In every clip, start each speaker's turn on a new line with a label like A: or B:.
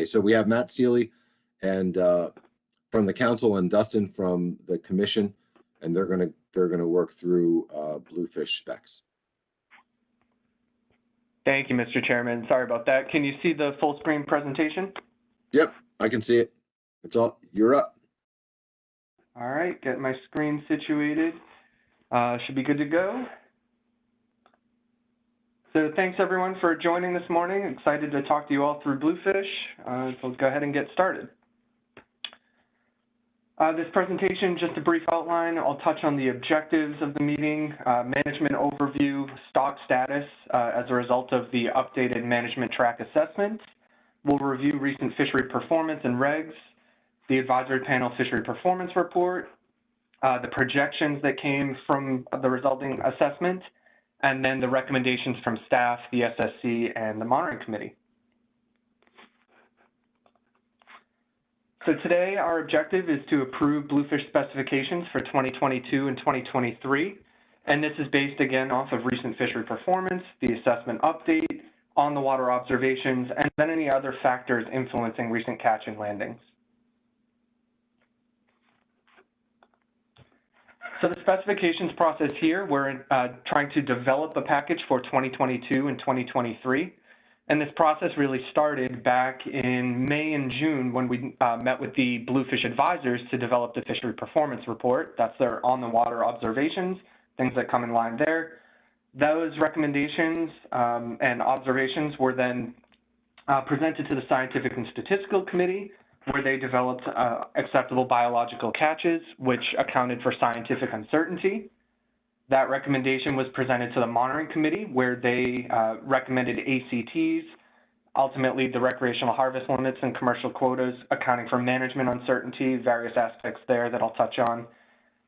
A: so we have Matt Seeley and from the council and Dustin from the commission, and they're gonna work through Bluefish specs.
B: Thank you, Mr. Chairman. Sorry about that. Can you see the full screen presentation?
A: Yep, I can see it. It's all, you're up.
B: All right, get my screen situated. Should be good to go. So thanks everyone for joining this morning. Excited to talk to you all through Bluefish. So let's go ahead and get started. This presentation, just a brief outline. I'll touch on the objectives of the meeting, management overview, stock status as a result of the updated management track assessment. We'll review recent fishery performance and regs, the advisory panel fishery performance report, the projections that came from the resulting assessment, and then the recommendations from staff, the SSC, and the monitoring committee. So today, our objective is to approve Bluefish specifications for 2022 and 2023. And this is based, again, off of recent fishery performance, the assessment update, on the water observations, and then any other factors influencing recent catch and landings. So the specifications process here, we're trying to develop a package for 2022 and 2023. And this process really started back in May and June when we met with the Bluefish advisors to develop the fishery performance report. That's their on the water observations, things that come in line there. Those recommendations and observations were then presented to the Scientific and Statistical Committee, where they developed acceptable biological catches, which accounted for scientific uncertainty. That recommendation was presented to the monitoring committee, where they recommended ACTs, ultimately the recreational harvest limits and commercial quotas, accounting for management uncertainty, various aspects there that I'll touch on.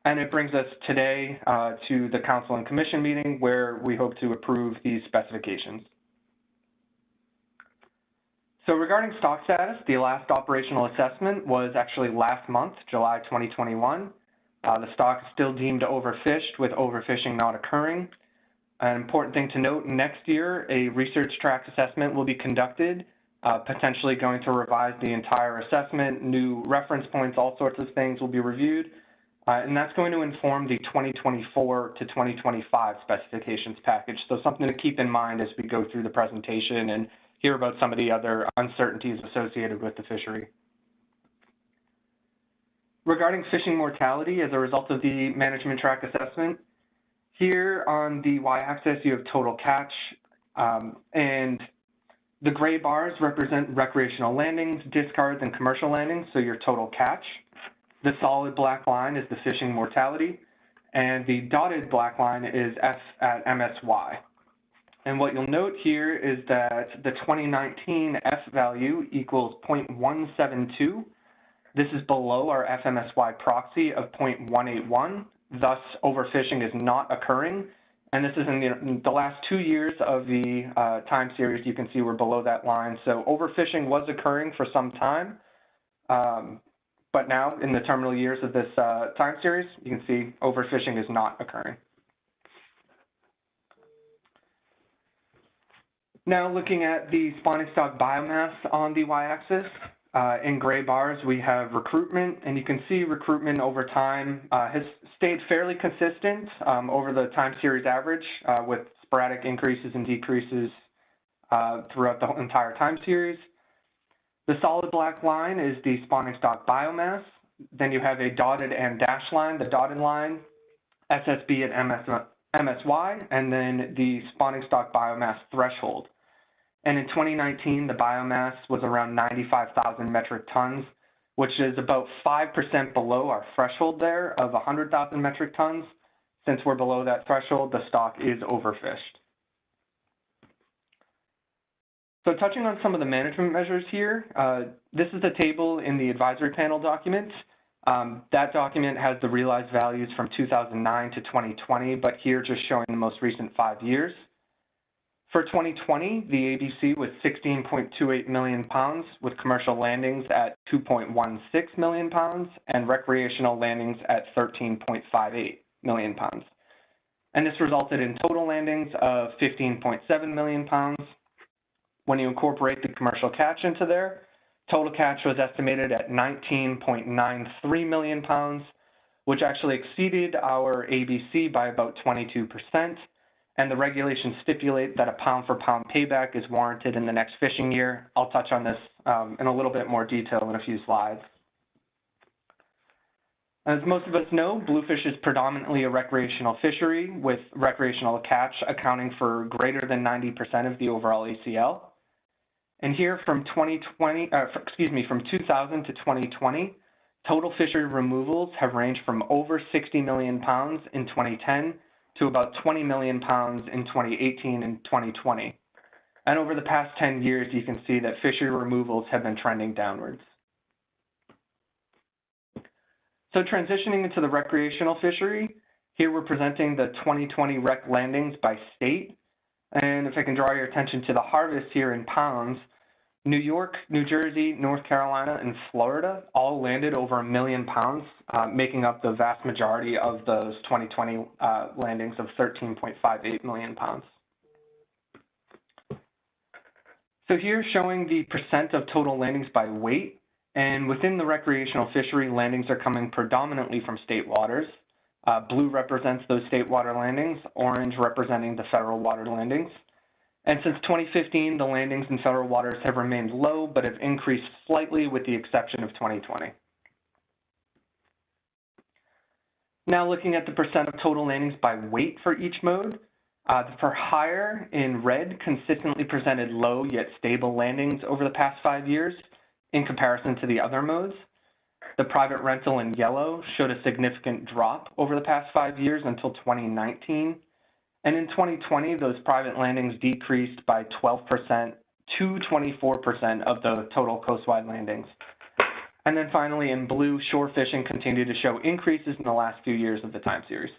B: And it brings us today to the council and commission meeting, where we hope to approve these specifications. So regarding stock status, the last operational assessment was actually last month, July 2021. The stock is still deemed overfished, with overfishing not occurring. An important thing to note, next year, a research track assessment will be conducted, potentially going to revise the entire assessment, new reference points, all sorts of things will be reviewed. And that's going to inform the 2024 to 2025 specifications package. So something to keep in mind as we go through the presentation and hear about some of the other uncertainties associated with the fishery. Regarding fishing mortality as a result of the management track assessment, here on the y-axis you have total catch, and the gray bars represent recreational landings, discards, and commercial landings, so your total catch. The solid black line is the fishing mortality, and the dotted black line is F at MSY. And what you'll note here is that the 2019 F value equals 0.172. This is below our FMSY proxy of 0.181, thus overfishing is not occurring. And this is in the last 2 years of the time series. You can see we're below that line. So overfishing was occurring for some time, but now in the terminal years of this time series, you can see overfishing is not occurring. Now looking at the spawning stock biomass on the y-axis, in gray bars, we have recruitment, and you can see recruitment over time has stayed fairly consistent over the time series average with sporadic increases and decreases throughout the entire time series. The solid black line is the spawning stock biomass. Then you have a dotted and dashed line, the dotted line, SSB at MSY, and then the spawning stock biomass threshold. And in 2019, the biomass was around 95,000 metric tons, which is about 5% below our threshold there of 100,000 metric tons. Since we're below that threshold, the stock is overfished. So touching on some of the management measures here, this is the table in the advisory panel document. That document has the realized values from 2009 to 2020, but here just showing the most recent 5 years. For 2020, the ABC was 16.28 million pounds, with commercial landings at 2.16 million pounds and recreational landings at 13.58 million pounds. And this resulted in total landings of 15.7 million pounds. When you incorporate the commercial catch into there, Total catch was estimated at 19.93 million pounds, which actually exceeded our ABC by about 22%. And the regulations stipulate that a pound-for-pound payback is warranted in the next fishing year. I'll touch on this in a little bit more detail in a few slides. As most of us know, bluefish is predominantly a recreational fishery, with recreational catch accounting for greater than 90% of the overall ACL. And here from 2000 to 2020, total fishery removals have ranged from over 60 million pounds in 2010 to about 20 million pounds in 2018 and 2020. And over the past 10 years, you can see that fishery removals have been trending downwards. So transitioning into the recreational fishery, here we're presenting the 2020 rec landings by state. And if I can draw your attention to the harvest here in pounds, New York, New Jersey, North Carolina, and Florida all landed over 1 million pounds, making up the vast majority of those 2020 landings of 13.58 million pounds. So here showing the percent of total landings by weight. And within the recreational fishery, landings are coming predominantly from state waters. Blue represents those state water landings, orange representing the federal water landings. And since 2015, the landings in federal waters have remained low, but have increased slightly with the exception of 2020. Now looking at the percent of total landings by weight for each mode, for hire in red consistently presented low yet stable landings over the past 5 years in comparison to the other modes. The private rental in yellow showed a significant drop over the past 5 years until 2019. And in 2020, those private landings decreased by 12% to 24% of the total coastwide landings. And then finally, in blue, shore fishing continued to show increases in the last few years of the time series.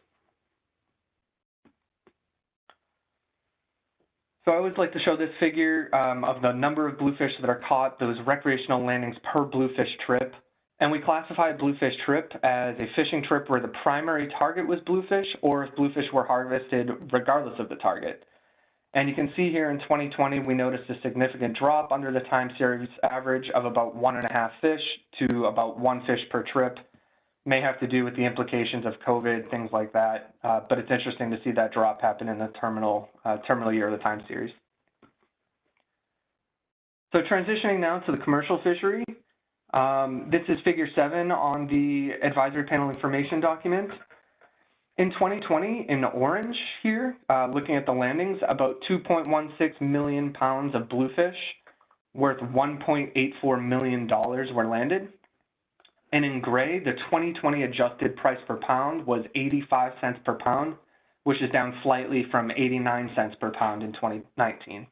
B: So I always like to show this figure of the number of bluefish that are caught, those recreational landings per bluefish trip. And we classify a bluefish trip as a fishing trip where the primary target was bluefish, or if bluefish were harvested regardless of the target. And you can see here in 2020, we noticed a significant drop under the time series average of about 1.5 fish to about 1 fish per trip. May have to do with the implications of COVID, things like that. But it's interesting to see that drop happen in the terminal year of the time series. So transitioning now to the commercial fishery. This is figure 7 on the advisory panel information document. In 2020, in orange here, looking at the landings, about 2.16 million pounds of bluefish worth $1.84 million were landed. And in gray, the 2020 adjusted price per pound was 85 cents per pound, which is down slightly from 89 cents per pound in 2019.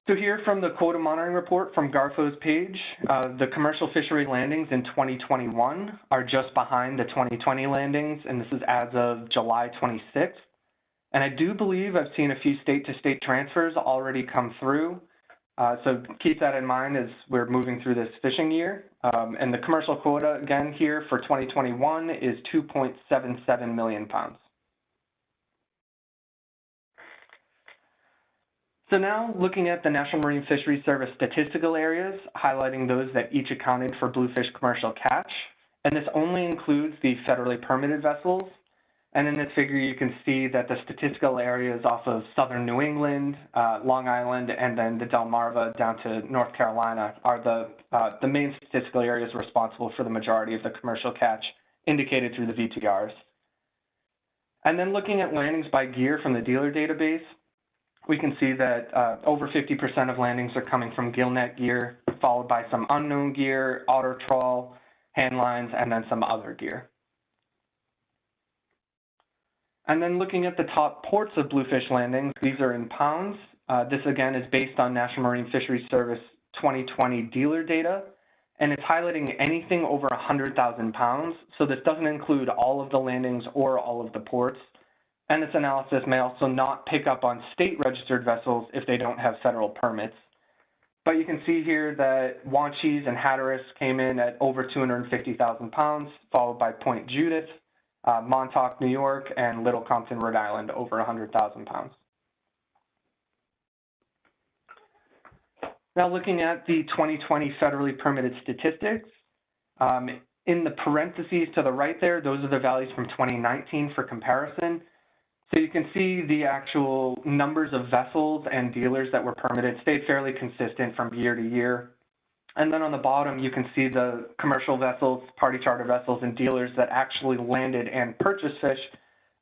B: So here from the quota monitoring report from Garfo's page, the commercial fishery landings in 2021 are just behind the 2020 landings, and this is as of July 26th. And I do believe I've seen a few state-to-state transfers already come through. So keep that in mind as we're moving through this fishing year. And the commercial quota, again, here for 2021 is 2.77 million pounds. So now looking at the National Marine Fisheries Service statistical areas, highlighting those that each accounted for bluefish commercial catch. And this only includes the federally permitted vessels. And in this figure, you can see that the statistical areas off of southern New England, Long Island, and then the Delmarva down to North Carolina are the main statistical areas responsible for the majority of the commercial catch indicated through the VTRs. And then looking at landings by gear from the dealer database, we can see that over 50% of landings are coming from gillnet gear, followed by some unknown gear, otter trawl, hand lines, and then some other gear. And then looking at the top ports of bluefish landings, these are in pounds. This again is based on National Marine Fisheries Service 2020 dealer data, and it's highlighting anything over 100,000 pounds. So this doesn't include all of the landings or all of the ports. And this analysis may also not pick up on state registered vessels if they don't have federal permits. But you can see here that Wanchese and Hatteras came in at over 250,000 pounds, followed by Point Judith, Montauk, New York, and Little Compton, Rhode Island, over 100,000 pounds. Now looking at the 2020 federally permitted statistics, in the parentheses to the right there, those are the values from 2019 for comparison. So you can see the actual numbers of vessels and dealers that were permitted stayed fairly consistent from year to year. And then on the bottom, you can see the commercial vessels, party charter vessels, and dealers that actually landed and purchased fish.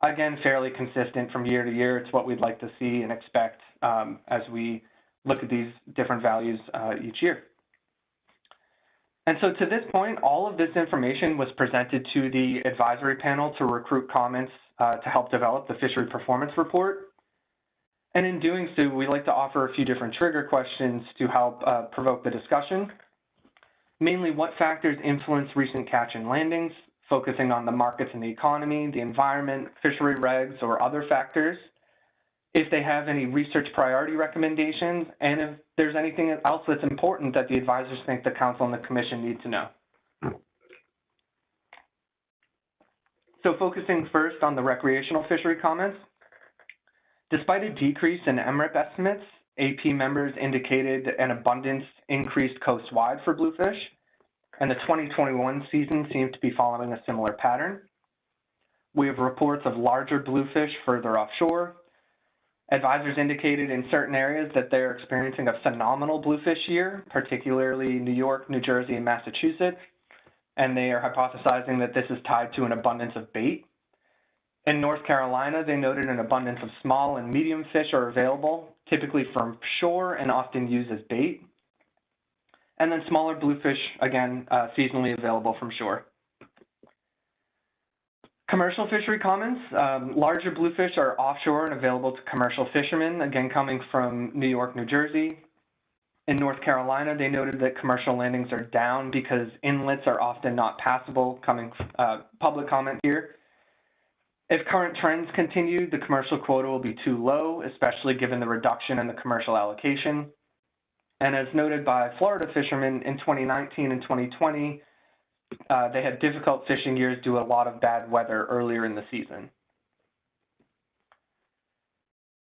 B: Again, fairly consistent from year to year. It's what we'd like to see and expect as we look at these different values each year. And so to this point, all of this information was presented to the advisory panel to recruit comments to help develop the fishery performance report. And in doing so, we like to offer a few different trigger questions to help provoke the discussion. Mainly, what factors influence recent catch and landings, focusing on the markets and the economy, the environment, fishery regs, or other factors. If they have any research priority recommendations, and if there's anything else that's important that the advisors think the council and the commission need to know. So focusing first on the recreational fishery comments, despite a decrease in MRIP estimates, AP members indicated an abundance increased coastwide for bluefish, and the 2021 season seems to be following a similar pattern. We have reports of larger bluefish further offshore. Advisors indicated in certain areas that they're experiencing a phenomenal bluefish year, particularly New York, New Jersey, and Massachusetts, and they are hypothesizing that this is tied to an abundance of bait. In North Carolina, they noted an abundance of small and medium fish are available, typically from shore and often used as bait. And then smaller bluefish, again, seasonally available from shore. Commercial fishery comments, larger bluefish are offshore and available to commercial fishermen, again, coming from New York, New Jersey. In North Carolina, they noted that commercial landings are down because inlets are often not passable, coming public comment here. If current trends continue, the commercial quota will be too low, especially given the reduction in the commercial allocation. And as noted by Florida fishermen in 2019 and 2020, they had difficult fishing years due to a lot of bad weather earlier in the season.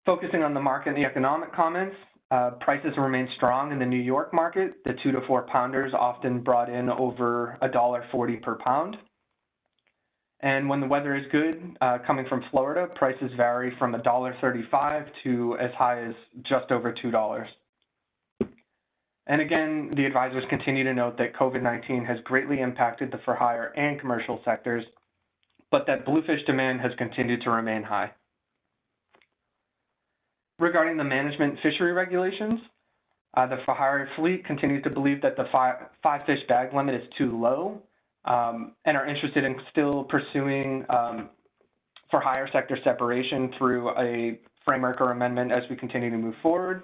B: Focusing on the market and the economic comments, prices remain strong in the New York market. The 2 to 4 pounders often brought in over $1.40 per pound. And when the weather is good, coming from Florida, prices vary from $1.35 to as high as just over $2. And again, the advisors continue to note that COVID-19 has greatly impacted the for-hire and commercial sectors, but that bluefish demand has continued to remain high. Regarding the management fishery regulations, the for-hire fleet continues to believe that the five fish bag limit is too low, and are interested in still pursuing for-hire sector separation through a framework or amendment as we continue to move forward.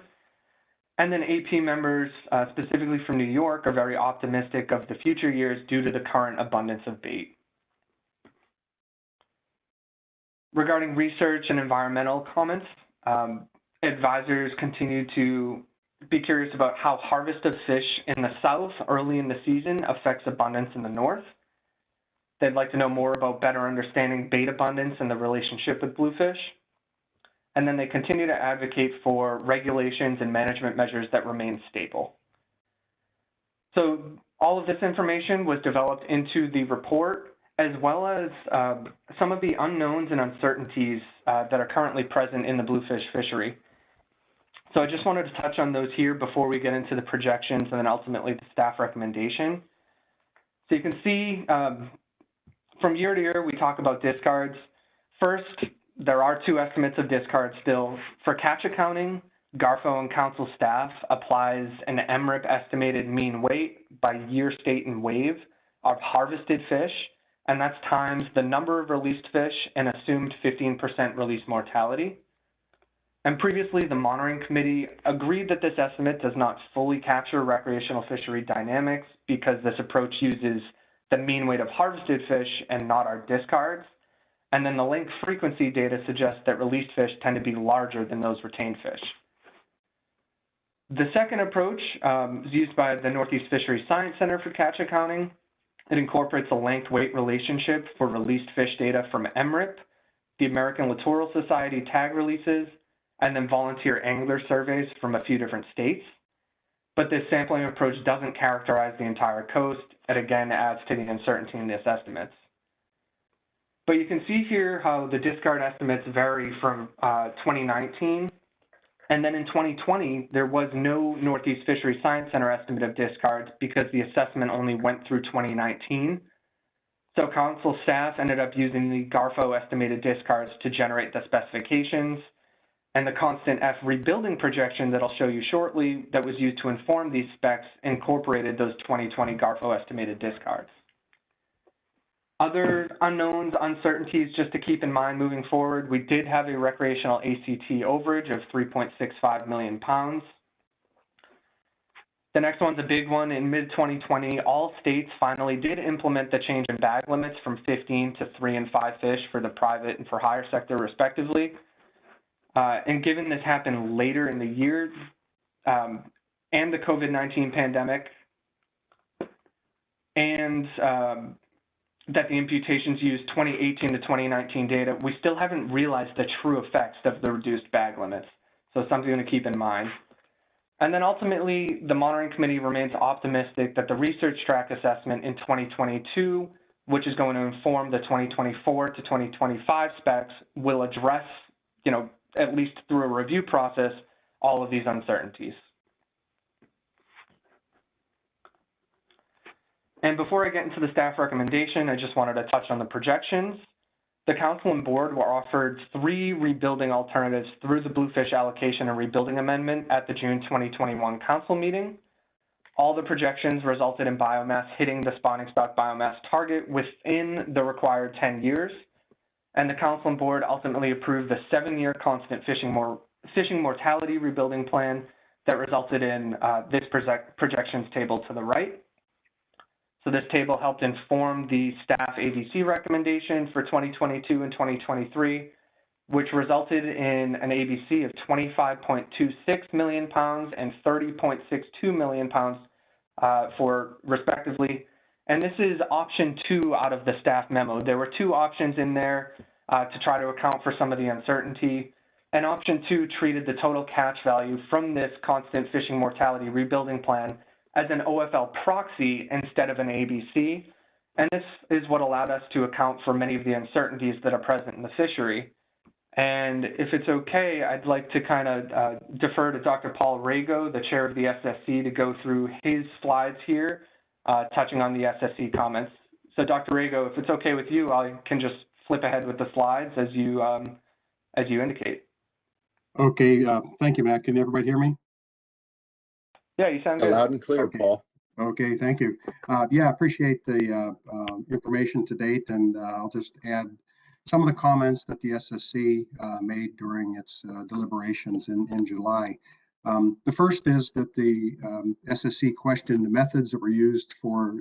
B: And then AP members, specifically from New York, are very optimistic of the future years due to the current abundance of bait. Regarding research and environmental comments, advisors continue to be curious about how harvest of fish in the south early in the season affects abundance in the north. They'd like to know more about better understanding bait abundance and the relationship with bluefish. And then they continue to advocate for regulations and management measures that remain stable. So all of this information was developed into the report, as well as some of the unknowns and uncertainties that are currently present in the bluefish fishery. So I just wanted to touch on those here before we get into the projections and then ultimately the staff recommendation. So you can see from year to year, we talk about discards. First, there are 2 estimates of discards still. For catch accounting, GARFO and council staff applies an MRIP estimated mean weight by year, state, and wave of harvested fish, and that's times the number of released fish and assumed 15% release mortality. And previously, the monitoring committee agreed that this estimate does not fully capture recreational fishery dynamics because this approach uses the mean weight of harvested fish and not our discards. And then the length frequency data suggests that released fish tend to be larger than those retained fish. The second approach is used by the Northeast Fisheries Science Center for catch accounting. It incorporates a length-weight relationship for released fish data from MRIP, the American Littoral Society tag releases, and then volunteer angler surveys from a few different states. but this sampling approach doesn't characterize the entire coast. It again adds to the uncertainty in these estimates. But you can see here how the discard estimates vary from 2019. And then in 2020, there was no Northeast Fisheries Science Center estimate of discards because the assessment only went through 2019. So council staff ended up using the GARFO estimated discards to generate the specifications, and the constant F rebuilding projection that I'll show you shortly that was used to inform these specs incorporated those 2020 GARFO estimated discards. Other unknowns, uncertainties, just to keep in mind moving forward, we did have a recreational ACT overage of 3.65 million pounds. The next one's a big one. In mid-2020, all states finally did implement the change in bag limits from 15 to 3 and 5 fish for the private and for hire sector, respectively. And given this happened later in the year and the COVID-19 pandemic, and that the imputations use 2018 to 2019 data, we still haven't realized the true effects of the reduced bag limits. So something to keep in mind. And then ultimately, the monitoring committee remains optimistic that the research track assessment in 2022, which is going to inform the 2024 to 2025 specs, will address, at least through a review process, all of these uncertainties. And before I get into the staff recommendation, I just wanted to touch on the projections. The council and board were offered 3 rebuilding alternatives through the Bluefish allocation and rebuilding amendment at the June 2021 council meeting. All the projections resulted in biomass hitting the spawning stock biomass target within the required 10 years. And the council and board ultimately approved the 7-year constant fishing mortality rebuilding plan that resulted in this projections table to the right. So this table helped inform the staff ABC recommendation for 2022 and 2023, which resulted in an ABC of 25.26 million pounds and 30.62 million pounds for respectively. And this is option 2 out of the staff memo. There were 2 options in there to try to account for some of the uncertainty. And option 2 treated the total catch value from this constant fishing mortality rebuilding plan as an OFL proxy instead of an ABC. And this is what allowed us to account for many of the uncertainties that are present in the fishery. And if it's okay, I'd like to kind of defer to Dr. Paul Rago, the chair of the SSC, to go through his slides here, touching on the SSC comments. So Dr. Rago, if it's okay with you, I can just flip ahead with the slides as you indicate.
C: Okay, thank you, Matt. Can everybody hear me?
B: Yeah, you sound good.
A: Loud and clear,
C: Okay.
A: Paul.
C: Okay, thank you. Yeah, appreciate the information to date, and I'll just add some of the comments that the SSC made during its deliberations in July. The first is that the SSC questioned the methods that were used for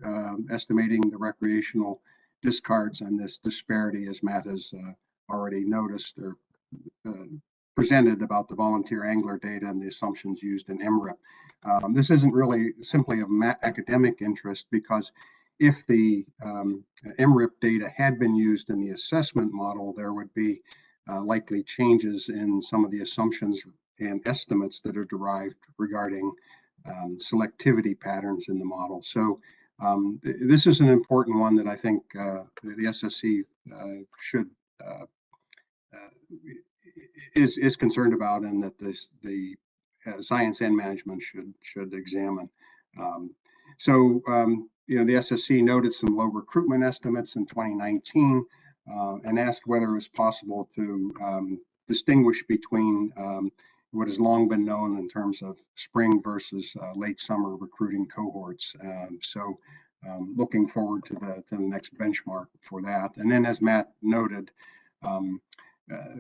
C: estimating the recreational discards and this disparity, as Matt has already noticed or presented about the volunteer angler data and the assumptions used in MRIP. This isn't really simply of academic interest, because if the MRIP data had been used in the assessment model, there would be likely changes in some of the assumptions and estimates that are derived regarding selectivity patterns in the model. So this is an important one that I think the SSC should is concerned about, and that the science and management should examine. The SSC noted some low recruitment estimates in 2019 and asked whether it was possible to distinguish between what has long been known in terms of spring versus late summer recruiting cohorts. Looking forward to the next benchmark for that. And then, as Matt noted,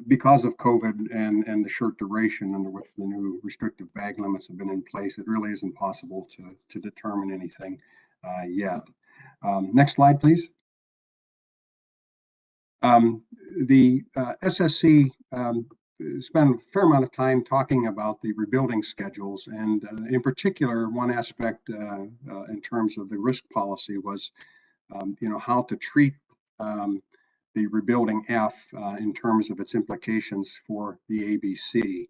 C: because of COVID and the short duration and with the new restrictive bag limits have been in place, it really isn't possible to determine anything yet. Next slide, please. The SSC spent a fair amount of time talking about the rebuilding schedules, and in particular, one aspect in terms of the risk policy was, how to treat the rebuilding F in terms of its implications for the ABC.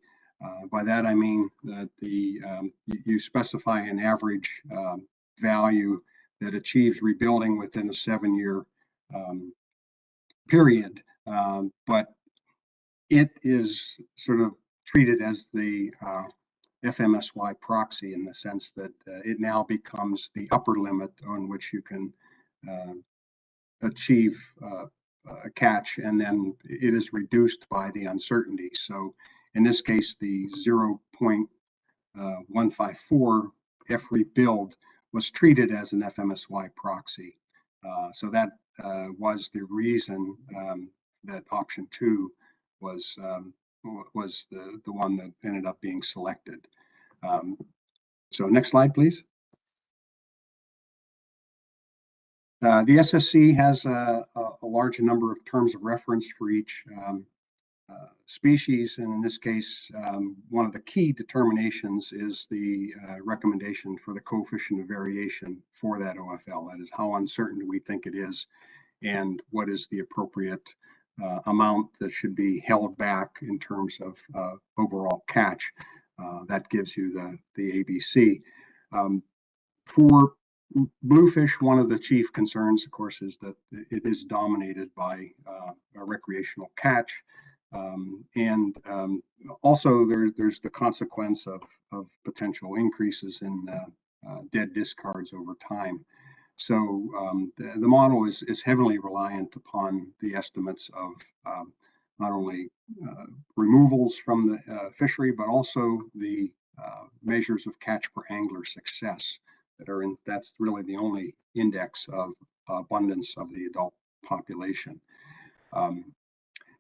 C: By that I mean that you specify an average value that achieves rebuilding within a 7-year period, but it is sort of treated as the FMSY proxy in the sense that it now becomes the upper limit on which you can achieve a catch, and then it is reduced by the uncertainty. So in this case, the 0.154 F rebuild was treated as an FMSY proxy. So that was the reason that option 2 was the one that ended up being selected. So next slide, please. The SSC has a large number of terms of reference for each species, and in this case, one of the key determinations is the recommendation for the coefficient of variation for that OFL. That is, how uncertain we think it is, and what is the appropriate amount that should be held back in terms of overall catch. That gives you the ABC. For bluefish, one of the chief concerns, of course, is that it is dominated by a recreational catch. And also there's the consequence of potential increases in dead discards over time. So the model is heavily reliant upon the estimates of not only removals from the fishery, but also the measures of catch per angler success that are in. That's really the only index of abundance of the adult population.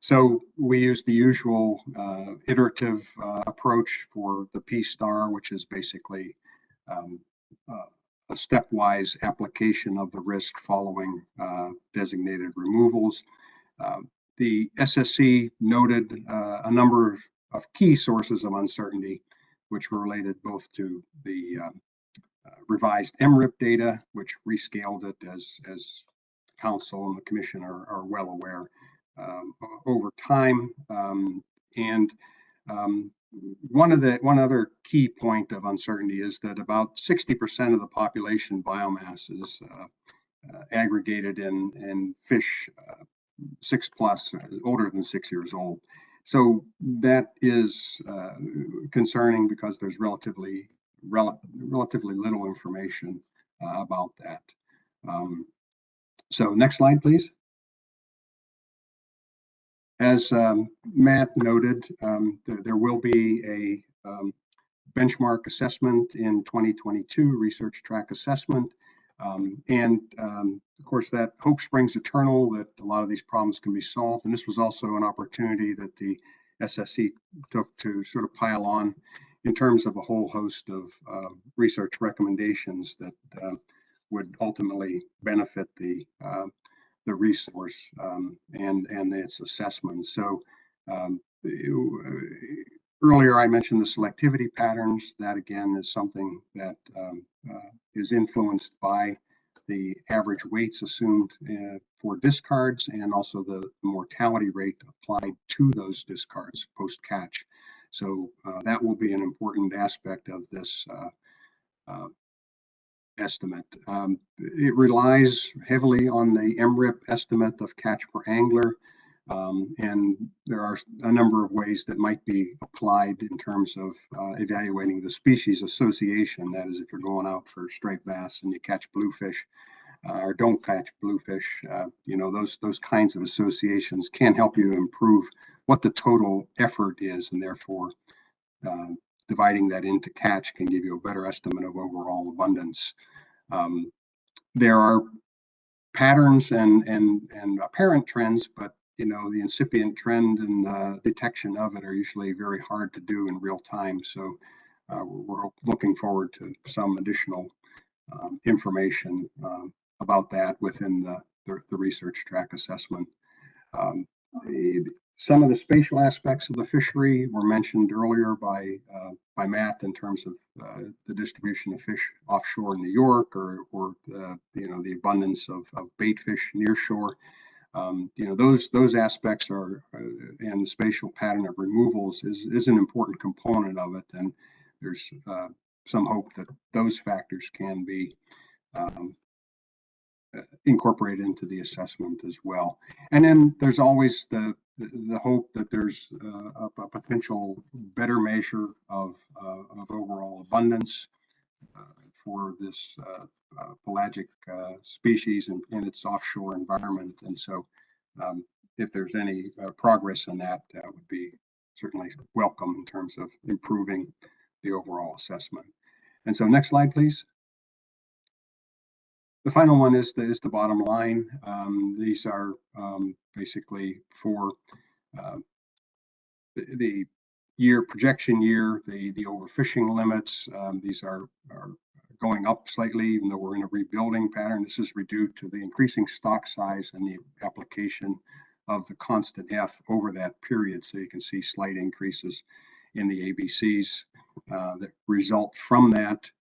C: So we use the usual iterative approach for the P star, which is basically a stepwise application of the risk following designated removals. The SSC noted a number of key sources of uncertainty, which were related both to the revised MRIP data, which rescaled it, as Council and the Commission are well aware, over time. And one other key point of uncertainty is that about 60% of the population biomass is aggregated in fish 6+ older than 6 years old. So that is concerning because there's relatively little information about that. So next slide, please. As Matt noted, there will be a benchmark assessment in 2022, research track assessment. And of course, that hope springs eternal that a lot of these problems can be solved. And this was also an opportunity that the SSC took to sort of pile on in terms of a whole host of research recommendations that would ultimately benefit the resource and its assessment. So earlier I mentioned the selectivity patterns. That again is something that is influenced by the average weights assumed for discards and also the mortality rate applied to those discards post-catch. So that will be an important aspect of this estimate. It relies heavily on the MRIP estimate of catch per angler, and there are a number of ways that might be applied in terms of evaluating the species association. That is, if you're going out for striped bass and you catch bluefish or don't catch bluefish, you know, those kinds of associations can help you improve what the total effort is, and therefore dividing that into catch can give you a better estimate of overall abundance. There are patterns and apparent trends, but you know, the incipient trend and detection of it are usually very hard to do in real time. So we're looking forward to some additional information about that within the research track assessment. Some of the spatial aspects of the fishery were mentioned earlier by Matt in terms of the distribution of fish offshore in New York, or you know, the abundance of bait fish near shore. those aspects are, and the spatial pattern of removals is an important component of it. And there's some hope that those factors can be incorporated into the assessment as well. And then there's always the hope that there's a potential better measure of overall abundance for this pelagic species in its offshore environment. And so if there's any progress in that, that would be certainly welcome in terms of improving the overall assessment. And so next slide, please. The final one is the bottom line. These are basically for the year projection year, the overfishing limits. These are going up slightly, even though we're in a rebuilding pattern. This is due to the increasing stock size and the application of the constant F over that period. So you can see slight increases in the ABCs that result from that.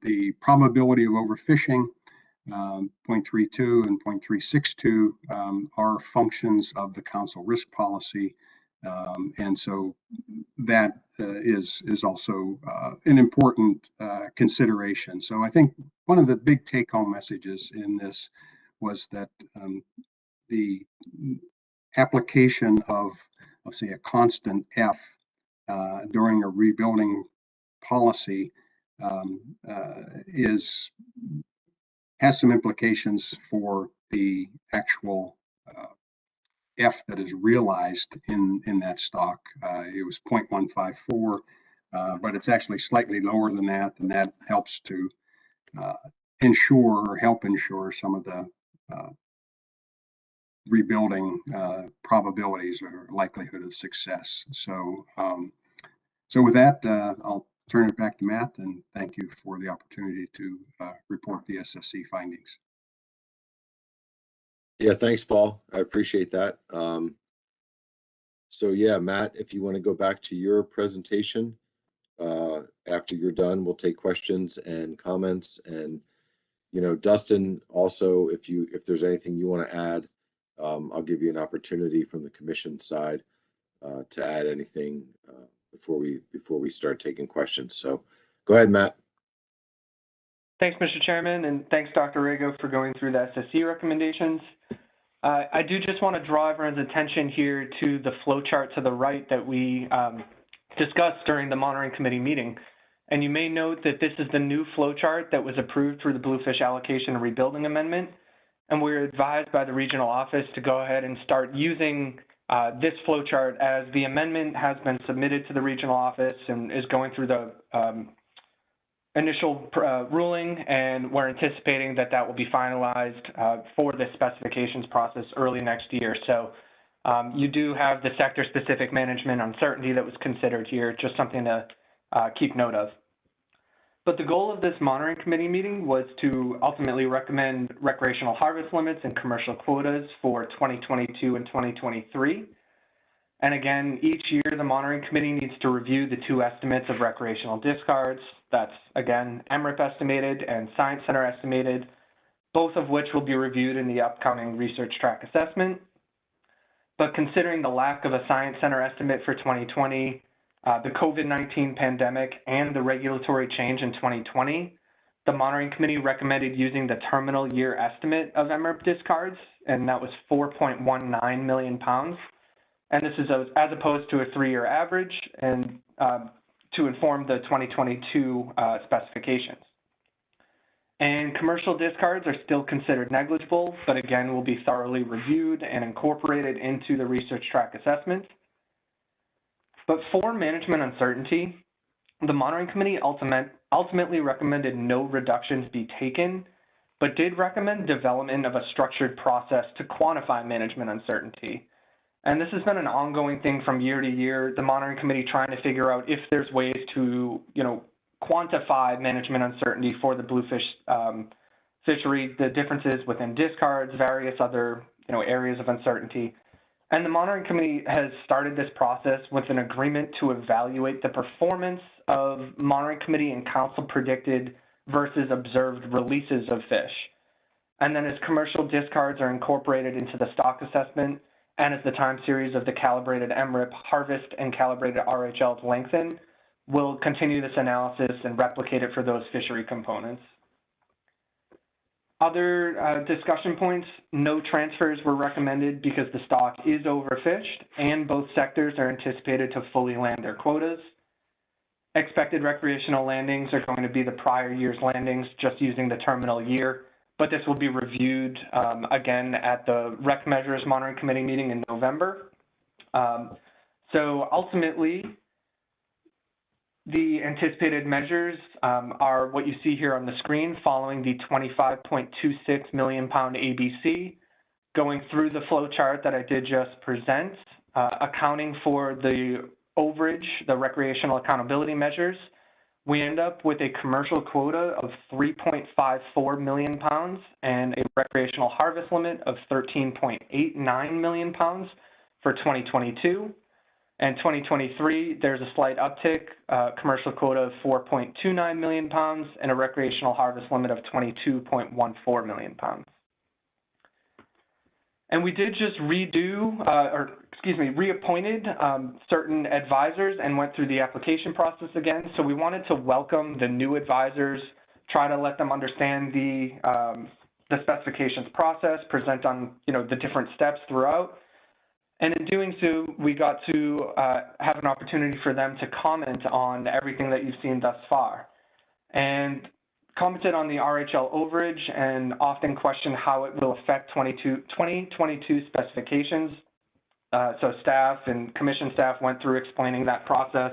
C: The probability of overfishing, 0.32 and 0.362 are functions of the council risk policy. And so that is also an important consideration. So I think one of the big take-home messages in this was that the application of say, a constant F during a rebuilding policy has some implications for the actual F that is realized in that stock. It was 0.154, but it's actually slightly lower than that, and that helps to help ensure some of the rebuilding probabilities or likelihood of success. So, so with that, I'll turn it back to Matt, and thank you for the opportunity to report the SSC findings.
A: Yeah, thanks, Paul. I appreciate that. So yeah, Matt, if you want to go back to your presentation, after you're done, we'll take questions and comments. And, Dustin, also, if there's anything you want to add, I'll give you an opportunity from the commission side to add anything before we start taking questions. So go ahead, Matt.
B: Thanks, Mr. Chairman, and thanks, Dr. Rego, for going through the SSC recommendations. I do just want to draw everyone's attention here to the flow chart to the right that we discussed during the monitoring committee meeting. And you may note that this is the new flow chart that was approved through the Bluefish Allocation and Rebuilding Amendment. And we're advised by the regional office to go ahead and start using this flow chart as the amendment has been submitted to the regional office and is going through the initial ruling, and we're anticipating that will be finalized for the specifications process early next year. So you do have the sector-specific management uncertainty that was considered here, just something to keep note of. But the goal of this monitoring committee meeting was to ultimately recommend recreational harvest limits and commercial quotas for 2022 and 2023. And again, each year the monitoring committee needs to review the two estimates of recreational discards. That's, again, MRIP estimated and Science Center estimated, both of which will be reviewed in the upcoming research track assessment. But considering the lack of a Science Center estimate for 2020, the COVID-19 pandemic, and the regulatory change in 2020, the monitoring committee recommended using the terminal year estimate of MRIP discards, and that was 4.19 million pounds. And this is as opposed to a 3-year average, and to inform the 2022 specifications. And commercial discards are still considered negligible, but again will be thoroughly reviewed and incorporated into the research track assessment. But for management uncertainty, the monitoring committee ultimately recommended no reductions be taken, but did recommend development of a structured process to quantify management uncertainty. And this has been an ongoing thing from year to year, the monitoring committee trying to figure out if there's ways to, quantify management uncertainty for the bluefish fishery, the differences within discards, various other, areas of uncertainty. And the monitoring committee has started this process with an agreement to evaluate the performance of monitoring committee and council predicted versus observed releases of fish. And then as commercial discards are incorporated into the stock assessment, and as the time series of the calibrated MRIP harvest and calibrated RHLs lengthen, we'll continue this analysis and replicate it for those fishery components. Other discussion points: no transfers were recommended because the stock is overfished and both sectors are anticipated to fully land their quotas. Expected recreational landings are going to be the prior year's landings, just using the terminal year, but this will be reviewed again at the Rec Measures Monitoring Committee meeting in November. So ultimately, the anticipated measures are what you see here on the screen, following the 25.26 million pound ABC, going through the flow chart that I did just present, accounting for the overage, the recreational accountability measures. We end up with a commercial quota of 3.54 million pounds and a recreational harvest limit of 13.89 million pounds for 2022. And 2023, there's a slight uptick, commercial quota of 4.29 million pounds and a recreational harvest limit of 22.14 million pounds. And we did just reappointed certain advisors and went through the application process again. So we wanted to welcome the new advisors, try to let them understand the specifications process, present on the different steps throughout. And in doing so, we got to have an opportunity for them to comment on everything that you've seen thus far. And commented on the RHL overage and often questioned how it will affect 2022 specifications. So staff and commission staff went through explaining that process,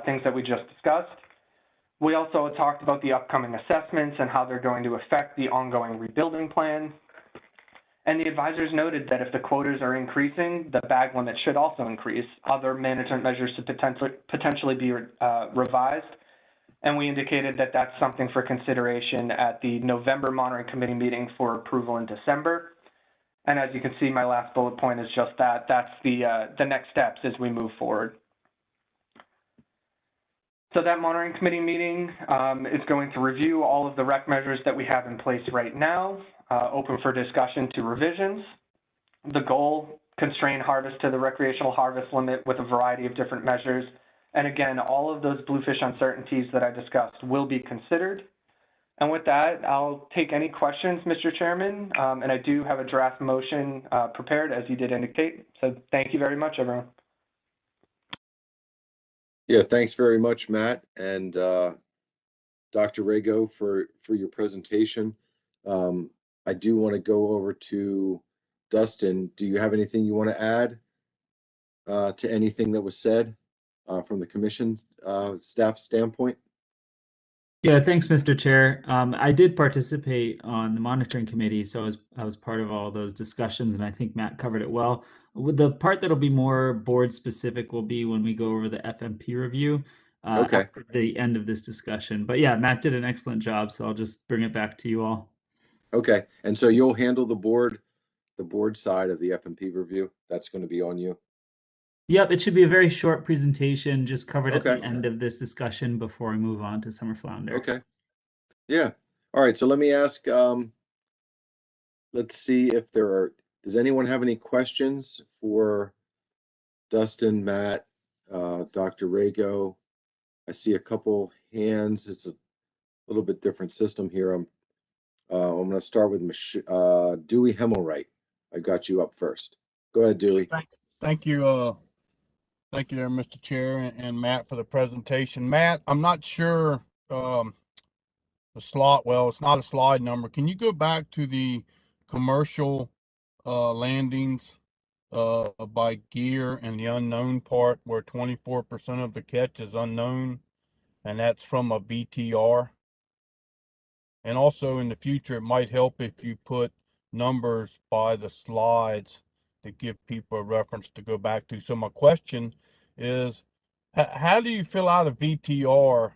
B: things that we just discussed. We also talked about the upcoming assessments and how they're going to affect the ongoing rebuilding plan. And the advisors noted that if the quotas are increasing, the bag limit should also increase. Other management measures should potentially be revised. And we indicated that that's something for consideration at the November Monitoring Committee meeting for approval in December. And as you can see, my last bullet point is just that. That's the next steps as we move forward. So that monitoring committee meeting is going to review all of the rec measures that we have in place right now, open for discussion to revisions. The goal: constrain harvest to the recreational harvest limit with a variety of different measures. And again, all of those bluefish uncertainties that I discussed will be considered. And with that, I'll take any questions, Mr. Chairman. And I do have a draft motion prepared, as you did indicate. So thank you very much, everyone.
A: Yeah, thanks very much, Matt and Dr. Rago for your presentation. I do want to go over to Dustin. Do you have anything you want to add to anything that was said from the commission staff standpoint?
D: Yeah, thanks, Mr. Chair. I did participate on the monitoring committee, so I was part of all those discussions, and I think Matt covered it well. With the part that'll be more board specific will be when we go over the FMP review
A: Okay.
D: after the end of this discussion. But yeah, Matt did an excellent job, so I'll just bring it back to you all.
A: Okay, and so you'll handle the board side of the FMP review. That's going to be on you.
D: Yep, it should be a very short presentation, just covered at
A: Okay.
D: the end of this discussion before we move on to summer flounder.
A: Okay. Yeah. All right. So let me ask, let's see if does anyone have any questions for Dustin, Matt, Dr. Rago? I see a couple hands. It's a little bit different system here. I'm going to start with Dewey Hemmelwright. I got you up first. Go ahead, Dewey.
E: Thank you. Thank you there, Mr. Chair, and Matt, for the presentation. Matt, I'm not sure the slot. Well, it's not a slide number. Can you go back to the commercial landings by gear and the unknown part, where 24% of the catch is unknown, and that's from a VTR? And also in the future, it might help if you put numbers by the slides to give people a reference to go back to. So my question is, how do you fill out a VTR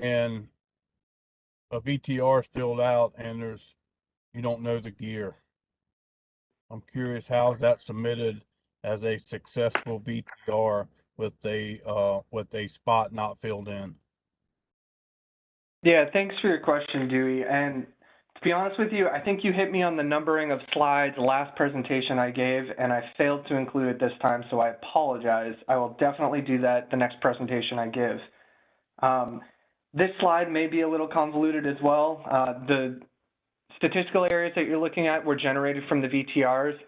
E: and a VTR is filled out and you don't know the gear? I'm curious, how is that submitted as a successful VTR with a spot not filled in?
B: Yeah, thanks for your question, Dewey. And to be honest with you, I think you hit me on the numbering of slides last presentation I gave, and I failed to include it this time, so I apologize. I will definitely do that the next presentation I give. This slide may be a little convoluted as well. The statistical areas that you're looking at were generated from the VTRs,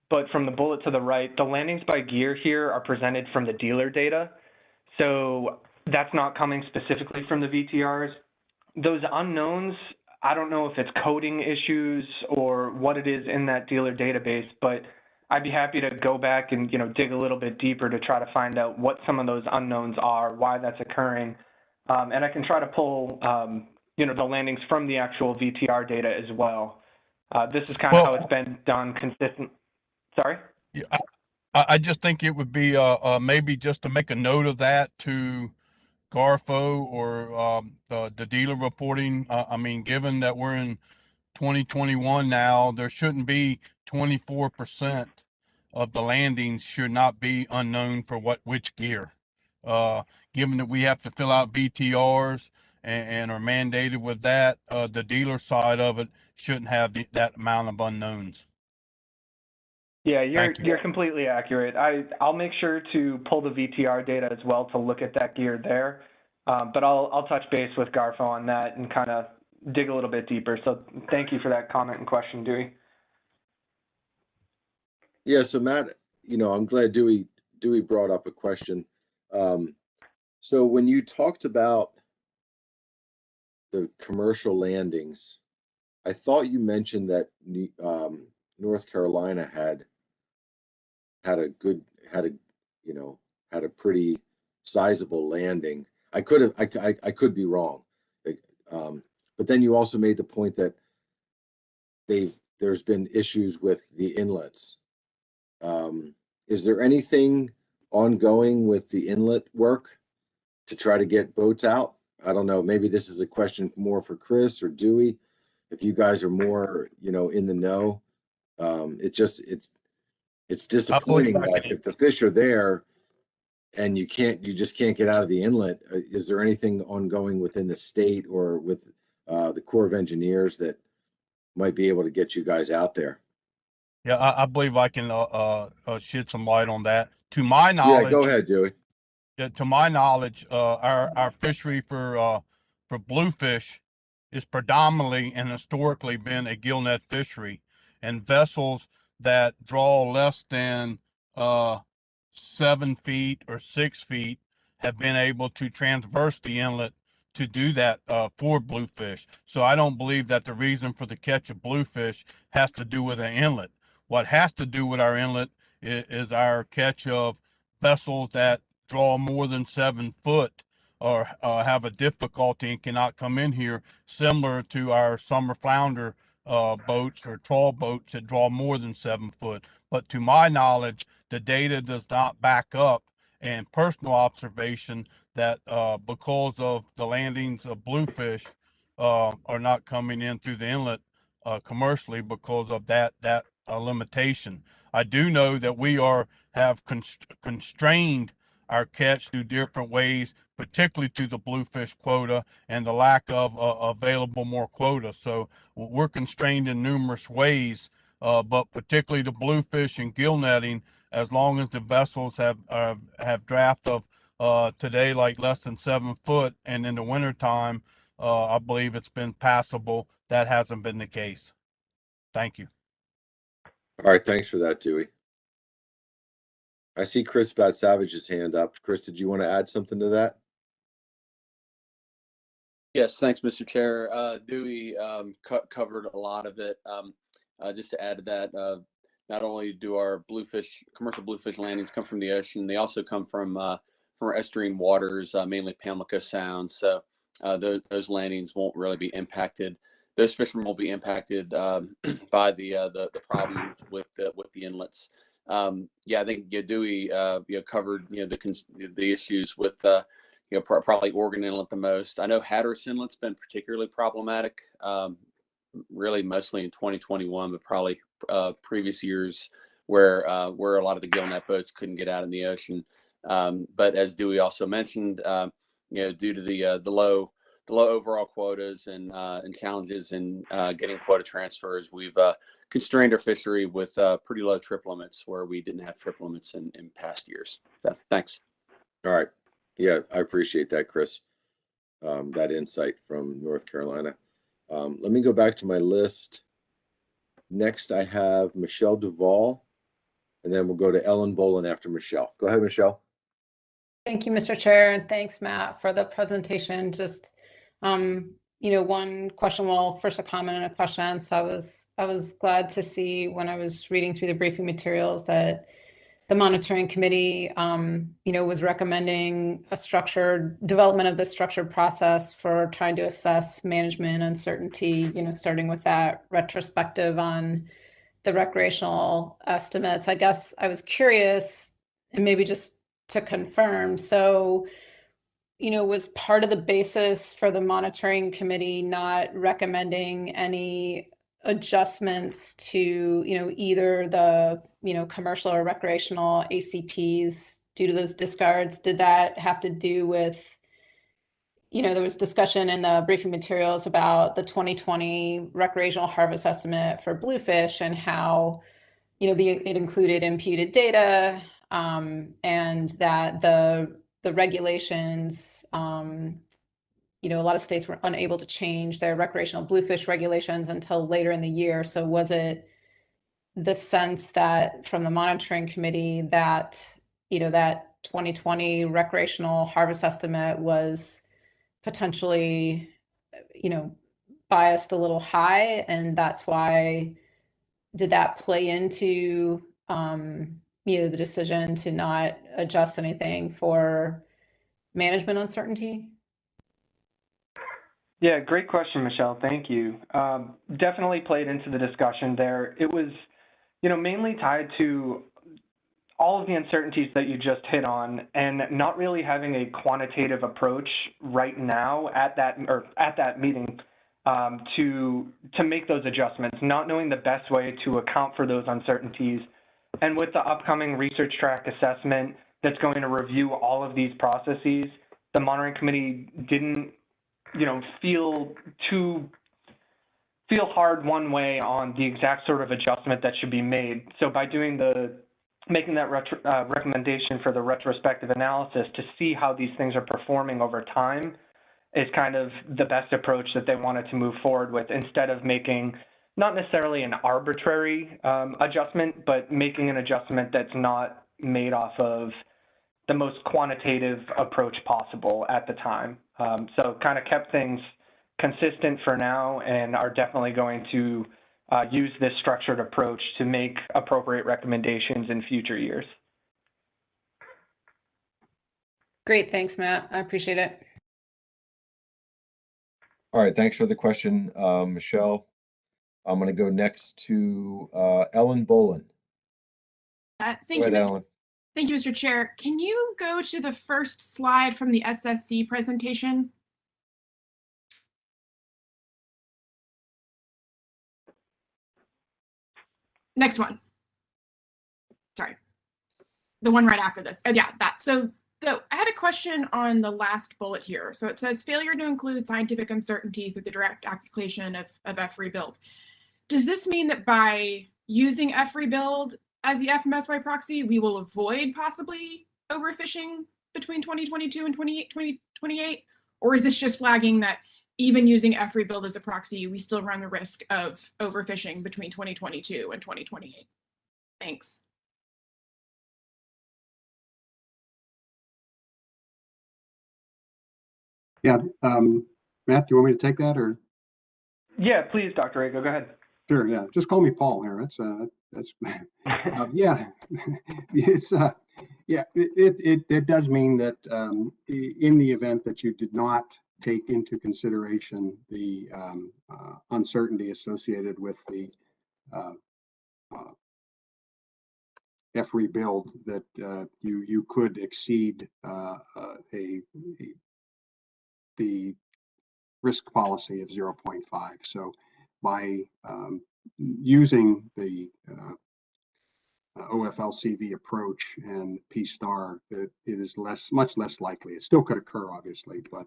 B: but from the bullet to the right, the landings by gear here are presented from the dealer data. So that's not coming specifically from the VTRs. Those unknowns, I don't know if it's coding issues or what it is in that dealer database, but I'd be happy to go back and dig a little bit deeper to try to find out what some of those unknowns are, why that's occurring, and I can try to pull the landings from the actual VTR data as well. This is kind of how it's been done consistent. Sorry?
E: Yeah, I just think it would be maybe just to make a note of that to Garfo or the dealer reporting. I mean, given that we're in 2021 now, there shouldn't be 24% of the landings should not be unknown for which gear. Given that we have to fill out VTRs and are mandated with that, the dealer side of it shouldn't have that amount of unknowns.
B: Yeah, you're completely accurate. I'll make sure to pull the VTR data as well to look at that gear there, but I'll touch base with Garfo on that and kind of dig a little bit deeper. So thank you for that comment and question, Dewey.
A: Yeah, so Matt, I'm glad Dewey brought up a question. So when you talked about the commercial landings, I thought you mentioned that North Carolina had a pretty sizable landing. I could be wrong, but then you also made the point that there's been issues with the inlets. Is there anything ongoing with the inlet work to try to get boats out? I don't know. Maybe this is a question more for Chris or Dewey. If you guys are more, in the know, it's disappointing that if the fish are there and you just can't get out of the inlet. Is there anything ongoing within the state or with the Corps of Engineers that might be able to get you guys out there?
E: Yeah, I believe I can shed some light on that. To my knowledge,
A: yeah, go ahead, Dewey.
E: Yeah, to my knowledge, our fishery for bluefish is predominantly and historically been a gillnet fishery, and vessels that draw less than 7 feet or 6 feet have been able to traverse the inlet to do that for bluefish. So I don't believe that the reason for the catch of bluefish has to do with an inlet. What has to do with our inlet is our catch of vessels that draw more than 7 foot or have a difficulty and cannot come in here, similar to our summer flounder boats or trawl boats that draw more than 7 foot. But to my knowledge, the data does not back up and personal observation that because of the landings of bluefish are not coming in through the inlet commercially because of that limitation. I do know that we have constrained our catch through different ways, particularly to the bluefish quota and the lack of available more quota. So we're constrained in numerous ways, but particularly the bluefish and gill netting, as long as the vessels have draft of today like less than 7 foot, and in the wintertime, I believe it's been passable. That hasn't been the case. Thank you.
A: All right, thanks for that, Dewey. I see Chris Bat Savage's hand up. Chris, did you want to add something to that?
F: Yes, thanks, Mr. Chair. Dewey covered a lot of it. Just to add to that, not only do our commercial bluefish landings come from the ocean, they also come from our estuarine waters, mainly Pamlico Sound. So those landings won't really be impacted. Those fishermen will be impacted by the problems with the inlets. Yeah, I think Dewey covered the issues with probably Oregon Inlet the most. I know Hatteras Inlet's been particularly problematic, really mostly in 2021, but probably previous years where a lot of the gillnet boats couldn't get out in the ocean. But as Dewey also mentioned, due to the low overall quotas and challenges in getting quota transfers, we've constrained our fishery with pretty low trip limits where we didn't have trip limits in past years. So, thanks.
A: All right. Yeah, I appreciate that, Chris. That insight from North Carolina. Let me go back to my list. Next, I have Michelle Duvall, and then we'll go to Ellen Bolin after Michelle. Go ahead, Michelle.
G: Thank you, Mr. Chair, and thanks, Matt, for the presentation. Just, one question, well, first a comment and a question. So I was glad to see when I was reading through the briefing materials that the monitoring committee, was recommending a structured development of the structured process for trying to assess management uncertainty, starting with that retrospective on the recreational estimates. I guess I was curious, and maybe just to confirm, so, was part of the basis for the monitoring committee not recommending any adjustments to, either the, commercial or recreational ACTs due to those discards? Did that have to do with, there was discussion in the briefing materials about the 2020 recreational harvest estimate for bluefish and how, it included imputed data, and that the regulations, a lot of states were unable to change their recreational bluefish regulations until later in the year. So was it the sense that from the monitoring committee that, that 2020 recreational harvest estimate was potentially, biased a little high, and that's why, did that play into, the decision to not adjust anything for management uncertainty?
B: Yeah, great question, Michelle. Thank you. Definitely played into the discussion there. It was, mainly tied to all of the uncertainties that you just hit on, and not really having a quantitative approach right now at that meeting to make those adjustments, not knowing the best way to account for those uncertainties. And with the upcoming research track assessment that's going to review all of these processes, the monitoring committee didn't, feel hard one way on the exact sort of adjustment that should be made. So by making that recommendation for the retrospective analysis to see how these things are performing over time is kind of the best approach that they wanted to move forward with, instead of making not necessarily an arbitrary adjustment, but making an adjustment that's not made off of the most quantitative approach possible at the time. So kind of kept things consistent for now, and are definitely going to use this structured approach to make appropriate recommendations in future years.
G: Great, thanks, Matt. I appreciate it.
A: All right, thanks for the question, Michelle. I'm going to go next to Ellen Bolin.
H: Thank you, Mr. Chair. Can you go to the first slide from the SSC presentation? Next one. Sorry. The one right after this. Yeah, that. So I had a question on the last bullet here. So it says failure to include scientific uncertainty through the direct application of FRebuild. Does this mean that by using FRebuild as the FMSY proxy, we will avoid possibly overfishing between 2022 and 2028? Or is this just flagging that even using FRebuild as a proxy, we still run the risk of overfishing between 2022 and 2028? Thanks.
C: Yeah, Matt, do you want me to take that, or?
B: Yeah, please, Dr. Ago, go ahead.
C: Sure, yeah, just call me Paul here. That's yeah, it's yeah, it does mean that in the event that you did not take into consideration the uncertainty associated with the FRebuild, that you could exceed the risk policy of 0.5. So by using the OFLCV approach and P star, that it is much less likely. It still could occur, obviously, but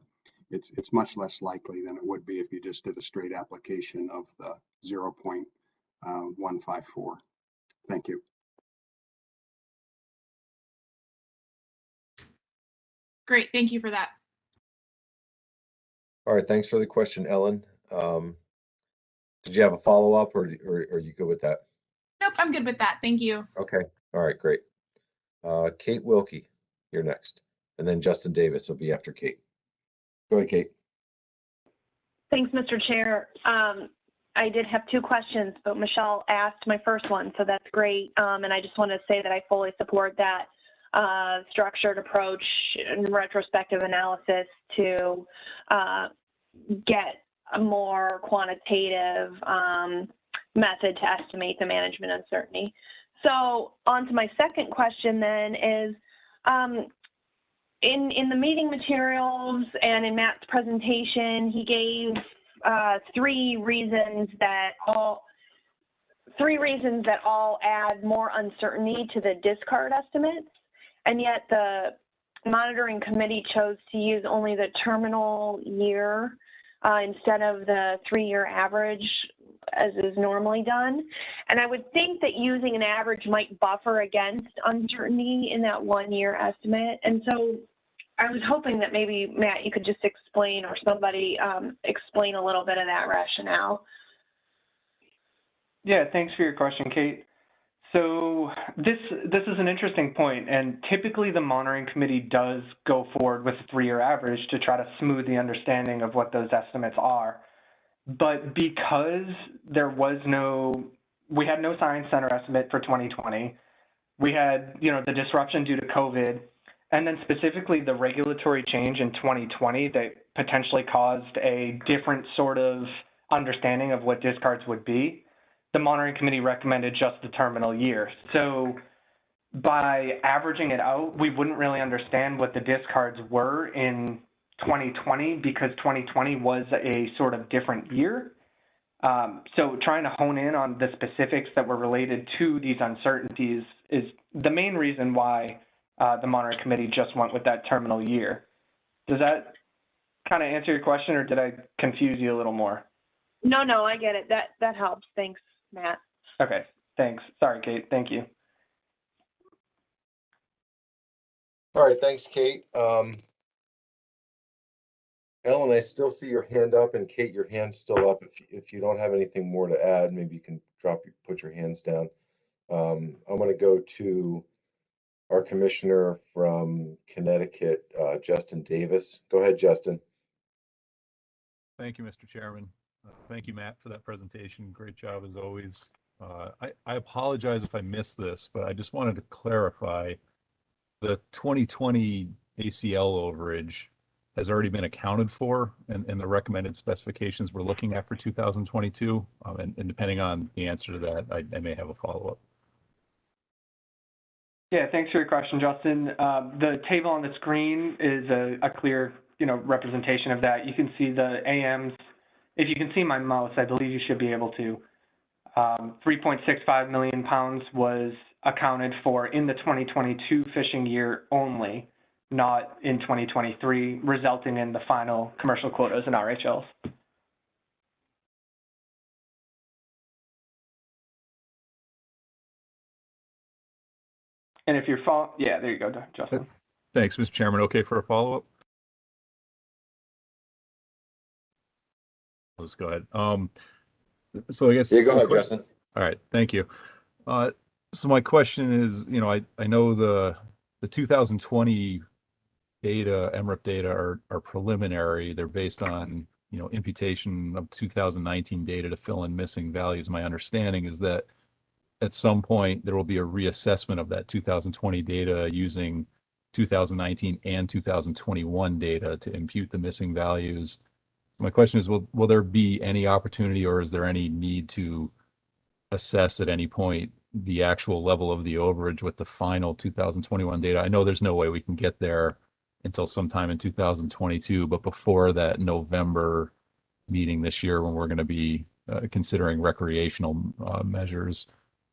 C: it's much less likely than it would be if you just did a straight application of the 0.154. Thank you.
H: Great, thank you for that.
A: All right, thanks for the question, Ellen. Did you have a follow-up, or are you good with that?
H: Nope, I'm good with that. Thank you.
A: Okay, all right, great. Kate Wilkie, you're next, and then Justin Davis will be after Kate. Go ahead, Kate.
I: Thanks, Mr. Chair. I did have two questions, but Michelle asked my first one, so that's great. And I just want to say that I fully support that structured approach and retrospective analysis to get a more quantitative method to estimate the management uncertainty. So on to my second question then is, in the meeting materials and in Matt's presentation, he gave three reasons that all add more uncertainty to the discard estimates, and yet the monitoring committee chose to use only the terminal year instead of the 3-year average as is normally done. And I would think that using an average might buffer against uncertainty in that 1-year estimate. And so I was hoping that maybe, Matt, you could just explain, or somebody explain a little bit of that rationale.
B: Yeah, thanks for your question, Kate. So this is an interesting point, and typically the monitoring committee does go forward with a 3-year average to try to smooth the understanding of what those estimates are. But because we had no science center estimate for 2020, we had, the disruption due to COVID, and then specifically the regulatory change in 2020 that potentially caused a different sort of understanding of what discards would be. The monitoring committee recommended just the terminal year. So by averaging it out, we wouldn't really understand what the discards were in 2020 because 2020 was a sort of different year. So trying to hone in on the specifics that were related to these uncertainties is the main reason why the monitoring committee just went with that terminal year. Does that kind of answer your question, or did I confuse you a little more?
I: No, I get it. That helps. Thanks, Matt.
B: Okay, thanks. Sorry, Kate. Thank you.
A: All right, thanks, Kate. Ellen, I still see your hand up, and Kate, your hand's still up. If you don't have anything more to add, maybe you can put your hands down. I'm going to go to our commissioner from Connecticut, Justin Davis. Go ahead, Justin.
J: Thank you, Mr. Chairman. Thank you, Matt, for that presentation. Great job as always. I apologize if I missed this, but I just wanted to clarify the 2020 ACL overage has already been accounted for in the recommended specifications we're looking at for 2022. And depending on the answer to that, I may have a follow-up.
B: Yeah, thanks for your question, Justin. The table on the screen is a clear, representation of that. You can see the AMs. If you can see my mouse, I believe you should be able to. 3.65 million pounds was accounted for in the 2022 fishing year only, not in 2023, resulting in the final commercial quotas and RHLs. And if you're yeah, there you go, Justin.
J: Thanks, Mr. Chairman. Okay for a follow-up? Let's go ahead. So I guess.
A: Yeah, go ahead, Justin.
J: All right, thank you. So my question is, I know the 2020 data, MRIP data are preliminary. They're based on, imputation of 2019 data to fill in missing values. My understanding is that at some point there will be a reassessment of that 2020 data using 2019 and 2021 data to impute the missing values. My question is, will there be any opportunity, or is there any need to assess at any point the actual level of the overage with the final 2021 data? I know there's no way we can get there until sometime in 2022, but before that November meeting this year when we're going to be considering recreational measures,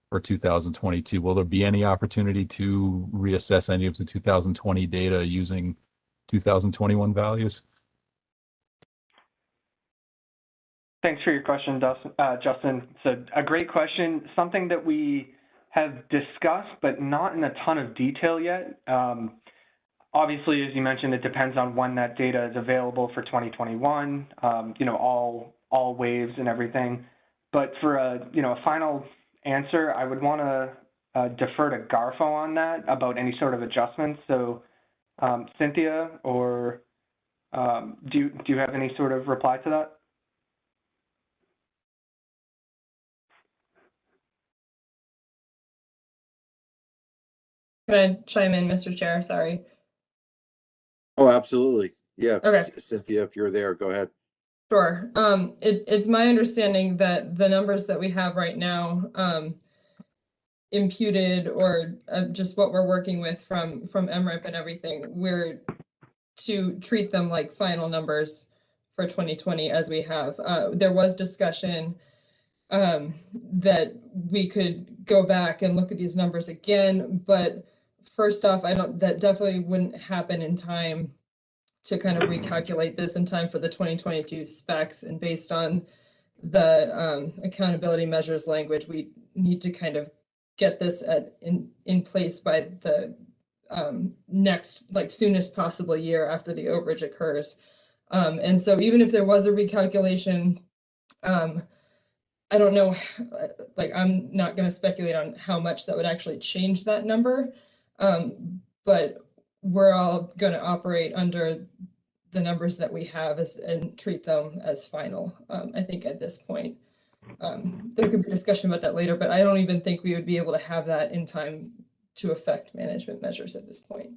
J: for 2022. Will there be any opportunity to reassess any of the 2020 data using 2021 values?
B: Thanks for your question, Justin. It's a great question, something that we have discussed, but not in a ton of detail yet. Obviously, as you mentioned, it depends on when that data is available for 2021, all waves and everything. But for a final answer, I would want to defer to Garfo on that about any sort of adjustments. So Cynthia, or do you have any sort of reply to that?
K: Can I chime in, Mr. Chair? Sorry.
A: Oh, absolutely. Yeah.
K: Okay.
A: Cynthia, if you're there, go ahead.
K: Sure. It's my understanding that the numbers that we have right now, imputed or just what we're working with from MRIP and everything, we're to treat them like final numbers for 2020 as we have. There was discussion that we could go back and look at these numbers again, but first off, that definitely wouldn't happen in time to kind of recalculate this in time for the 2022 specs. And based on the accountability measures language, we need to kind of get this in place by the next, soonest possible year after the overage occurs. And so even if there was a recalculation, I don't know, I'm not going to speculate on how much that would actually change that number, but we're all going to operate under the numbers that we have and treat them as final. I think at this point, there could be discussion about that later, but I don't even think we would be able to have that in time to affect management measures at this point.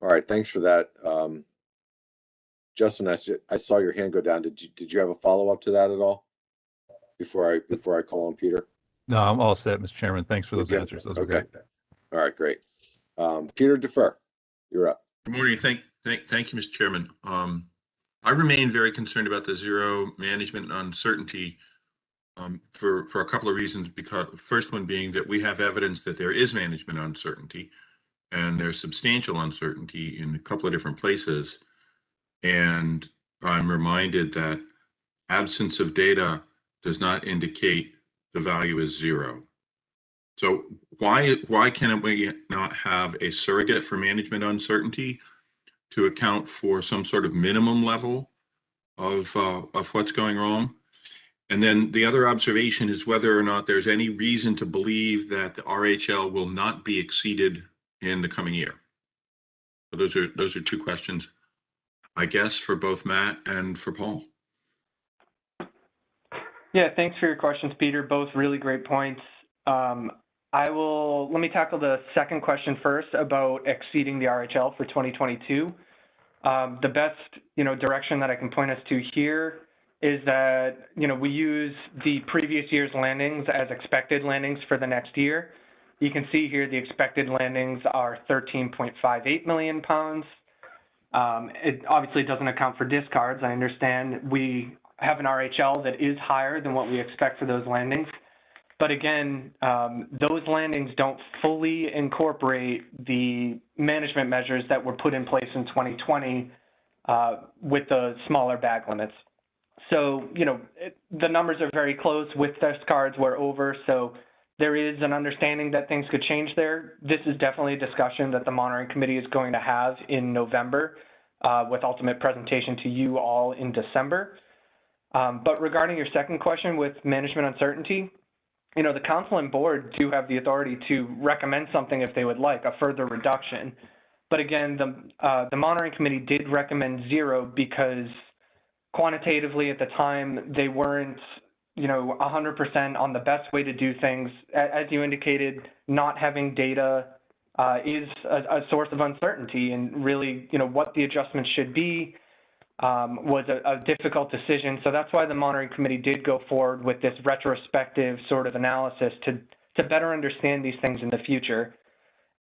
A: All right, thanks for that. Justin, I saw your hand go down. Did you have a follow-up to that at all before I call on Peter?
J: No, I'm all set, Mr. Chairman. Thanks for those
A: Okay.
J: answers. Those were great.
A: All right, great. Peter Defer, you're up.
L: Good morning. Thank you, Mr. Chairman. I remain very concerned about the zero management uncertainty for a couple of reasons. Because the first one being that we have evidence that there is management uncertainty, and there's substantial uncertainty in a couple of different places. And I'm reminded that absence of data does not indicate the value is zero. So why can we not have a surrogate for management uncertainty to account for some sort of minimum level of what's going wrong? And then the other observation is whether or not there's any reason to believe that the RHL will not be exceeded in the coming year. So those are two questions, I guess, for both Matt and for Paul.
B: Yeah, thanks for your questions, Peter. Both really great points. Let me tackle the second question first about exceeding the RHL for 2022. The best, direction that I can point us to here is that, we use the previous year's landings as expected landings for the next year. You can see here the expected landings are 13.58 million pounds. It obviously doesn't account for discards. I understand we have an RHL that is higher than what we expect for those landings. But again, those landings don't fully incorporate the management measures that were put in place in 2020 with the smaller bag limits. So, the numbers are very close with discards. We're over. So there is an understanding that things could change there. This is definitely a discussion that the monitoring committee is going to have in November with ultimate presentation to you all in December. But regarding your second question with management uncertainty, the council and board do have the authority to recommend something if they would like, a further reduction. But again, the monitoring committee did recommend zero because quantitatively at the time, they weren't, 100% on the best way to do things. As you indicated, not having data is a source of uncertainty, and really, what the adjustments should be was a difficult decision. So that's why the monitoring committee did go forward with this retrospective sort of analysis to better understand these things in the future.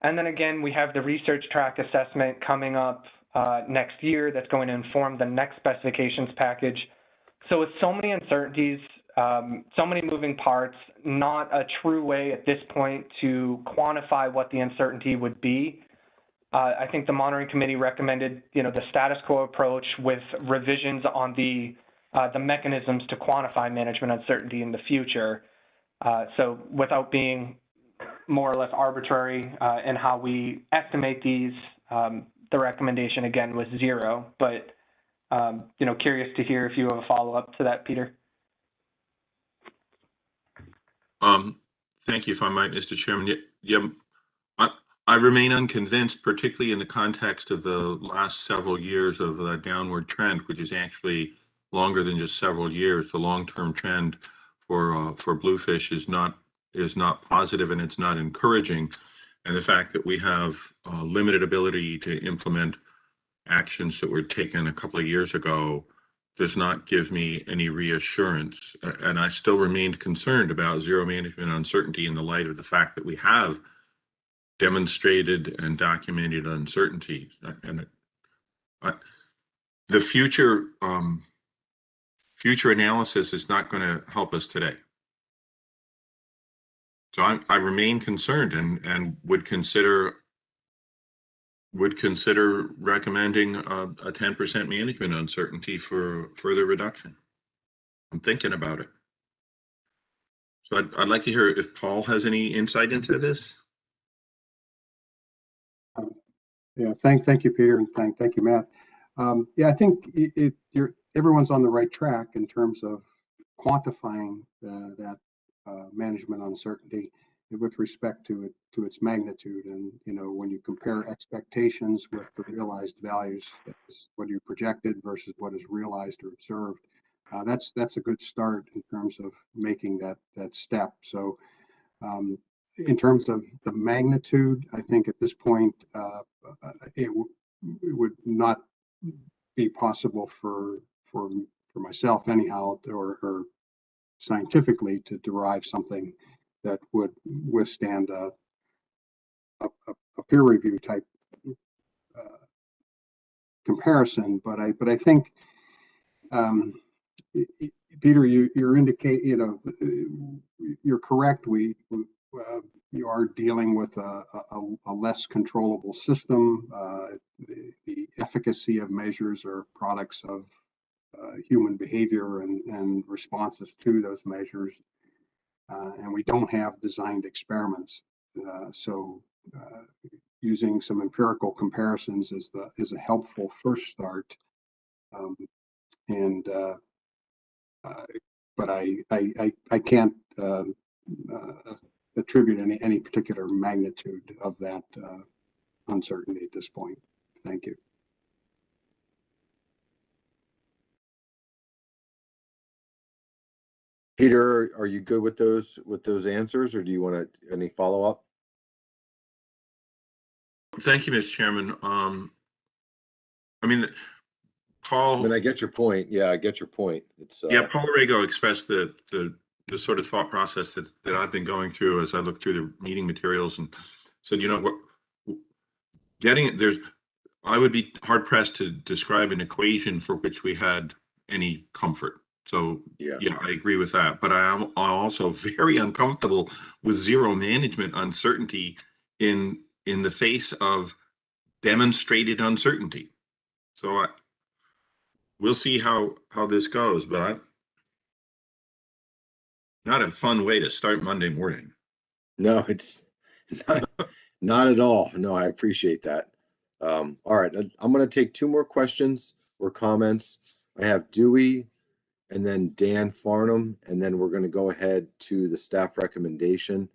B: And then again, we have the research track assessment coming up next year that's going to inform the next specifications package So with so many uncertainties, so many moving parts, not a true way at this point to quantify what the uncertainty would be. I think the monitoring committee recommended, the status quo approach with revisions on the mechanisms to quantify management uncertainty in the future. So without being more or less arbitrary in how we estimate these, the recommendation again was 0. But curious to hear if you have a follow-up to that, Peter.
L: Thank you, if I might, Mr. Chairman. Yeah, I remain unconvinced, particularly in the context of the last several years of the downward trend, which is actually longer than just several years. The long-term trend for Bluefish is not positive, and it's not encouraging. And the fact that we have limited ability to implement actions that were taken a couple of years ago does not give me any reassurance. And I still remain concerned about zero management uncertainty in the light of the fact that we have demonstrated and documented uncertainty. And the future analysis is not going to help us today. So I remain concerned and would consider recommending a 10% management uncertainty for further reduction. I'm thinking about it. So I'd like to hear if Paul has any insight into this.
C: Yeah, thank you, Peter, and thank you, Matt. Yeah, I think everyone's on the right track in terms of quantifying that management uncertainty with respect to its magnitude. And when you compare expectations with the realized values, that's what you projected versus what is realized or observed. That's a good start in terms of making that step. So in terms of the magnitude, I think at this point it would not be possible for myself anyhow, or scientifically, to derive something that would withstand a peer review type comparison. But I think Peter, you're you're correct. You are dealing with a less controllable system. The efficacy of measures are products of human behavior and responses to those measures. And we don't have designed experiments. So using some empirical comparisons is a helpful first start. But I can't attribute any particular magnitude of that uncertainty at this point. Thank you.
A: Peter, are you good with those answers, or do you want any follow-up?
L: Thank you, Mr. Chairman. I mean, Paul.
A: I mean, I get your point. Yeah, I get your point. It's
L: yeah, Paul Rego expressed the sort of thought process that I've been going through as I look through the meeting materials, and said, I would be hard pressed to describe an equation for which we had any comfort. So yeah, I agree with that. But I'm also very uncomfortable with zero management uncertainty in the face of demonstrated uncertainty. So we'll see how this goes, but not a fun way to start Monday morning.
A: No, it's not at all. No, I appreciate that. All right, I'm going to take 2 more questions or comments. I have Dewey and then Dan Farnham, and then we're going to go ahead to the staff recommendation,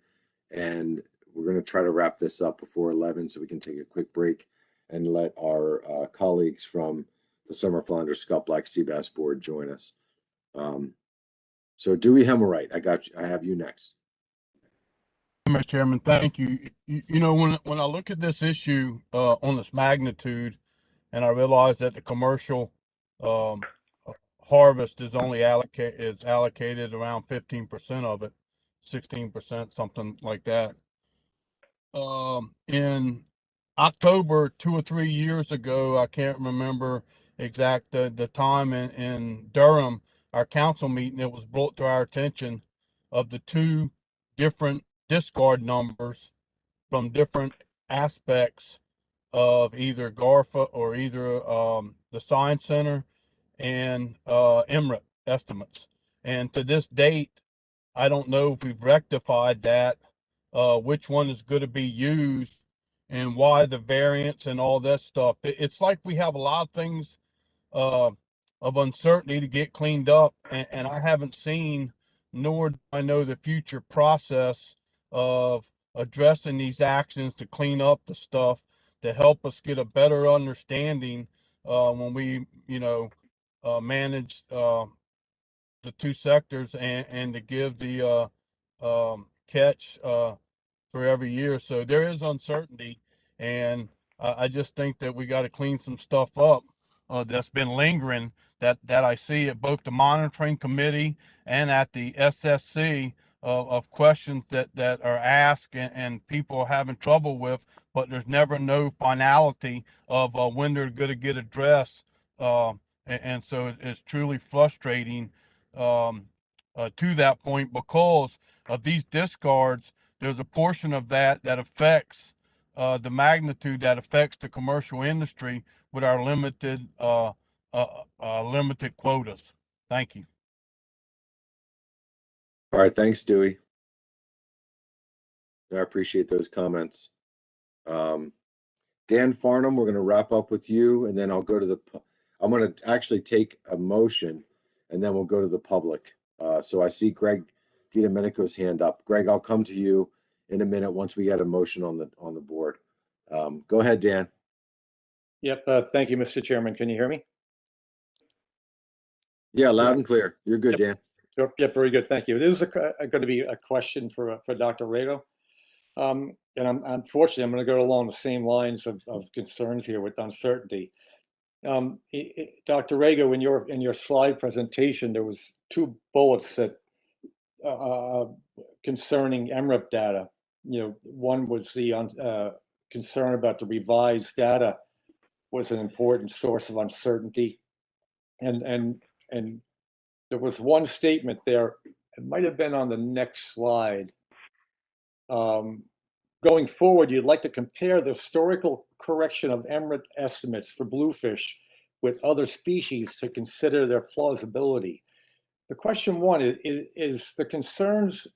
A: and we're going to try to wrap this up before 11 so we can take a quick break and let our colleagues from the Summer Flounder Scup Black Sea Bass Board join us. So Dewey Hemmelwright, I have you next.
E: Mr. Chairman, thank you. When I look at this issue on this magnitude, and I realize that the commercial harvest is only allocated around 15% of it, 16%, something like that. In October 2 or 3 years ago, I can't remember exact the time, in Durham, our council meeting, it was brought to our attention of the two different discard numbers from different aspects of either GARFA or either the Science Center and MRIP estimates. And to this date, I don't know if we've rectified that, which one is going to be used and why the variance and all that stuff. It's like we have a lot of things of uncertainty to get cleaned up, and I haven't seen, nor do I know the future process of addressing these actions to clean up the stuff to help us get a better understanding when we, manage the two sectors and to give the catch for every year. So there is uncertainty, and I just think that we got to clean some stuff up that's been lingering that I see at both the monitoring committee and at the SSC of questions that are asked and people are having trouble with, but there's never no finality of when they're going to get addressed. And so it's truly frustrating to that point because of these discards. There's a portion of that affects the magnitude that affects the commercial industry with our limited quotas. Thank you.
A: All right, thanks, Dewey. I appreciate those comments. Dan Farnham, we're going to wrap up with you, and then I'll go to I'm going to actually take a motion, and then we'll go to the public. So I see Greg DiDomenico's hand up. Greg, I'll come to you in a minute once we get a motion on the board. Go ahead, Dan.
M: Yep. Thank you, Mr. Chairman. Can you hear me?
A: Yeah, loud and clear. You're good,
M: Yep.
A: Dan.
M: Yep. Very good. Thank you. This is going to be a question for Dr. Rago. And unfortunately, I'm going to go along the same lines of concerns here with uncertainty. Dr. Rago, in your slide presentation, there was two bullets that concerning MRIP data. One was the concern about the revised data was an important source of uncertainty, and there was one statement there. It might have been on the next slide. Going forward, you'd like to compare the historical correction of MRIP estimates for bluefish with other species to consider their plausibility. The question one is the concerns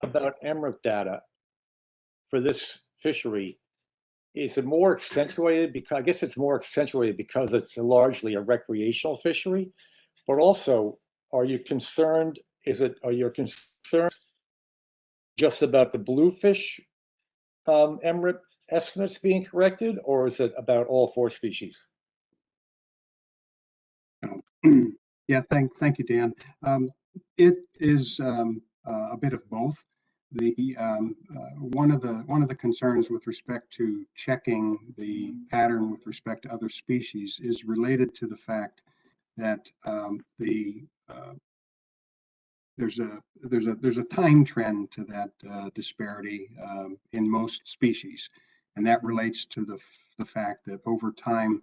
M: about MRIP data for this fishery, is it more accentuated because, I guess it's more accentuated because it's largely a recreational fishery, but also, are you concerned, are your concerns just about the bluefish MRIP estimates being corrected, or is it about all four species?
C: Yeah, thank you, Dan. It is a bit of both. The one of the concerns with respect to checking the pattern with respect to other species is related to the fact that there's a time trend to that disparity in most species, and that relates to the fact that over time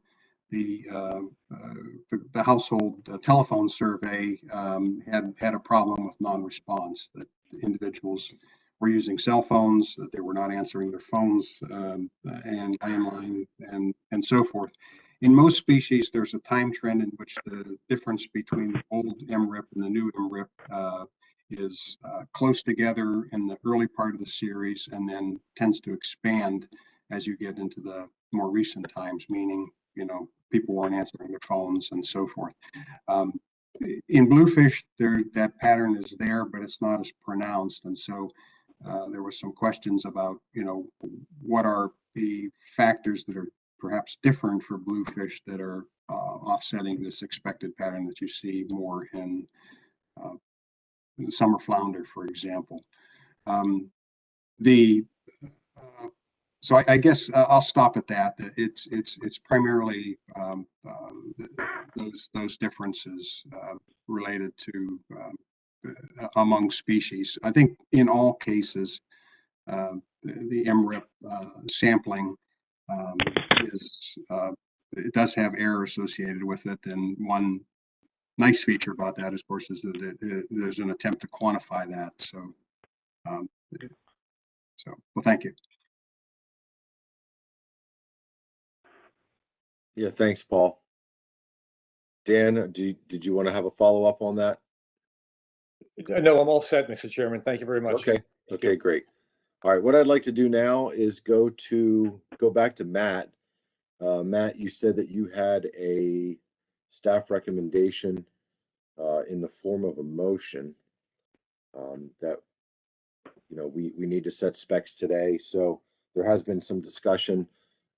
C: the household telephone survey had a problem with non-response, that individuals were using cell phones, that they were not answering their phones and landline and so forth. In most species, there's a time trend in which the difference between the old MRIP and the new MRIP is close together in the early part of the series, and then tends to expand as you get into the more recent times, meaning, people weren't answering their phones and so forth. In bluefish, that pattern is there, but it's not as pronounced. And so there were some questions about, what are the factors that are perhaps different for bluefish that are offsetting this expected pattern that you see more in summer flounder, for example. So I guess I'll stop at that. It's primarily those differences related to among species. I think in all cases, the MRIP sampling it does have error associated with it, and one nice feature about that, of course, is that there's an attempt to quantify that. So, um, well, thank you.
A: Yeah, thanks, Paul. Dan, did you want to have a follow-up on that?
M: No, I'm all set, Mr. Chairman. Thank you very much.
A: Okay, okay, great. All right, what I'd like to do now is go back to Matt. Matt, you said that you had a staff recommendation in the form of a motion that, you know, we need to set specs today. So there has been some discussion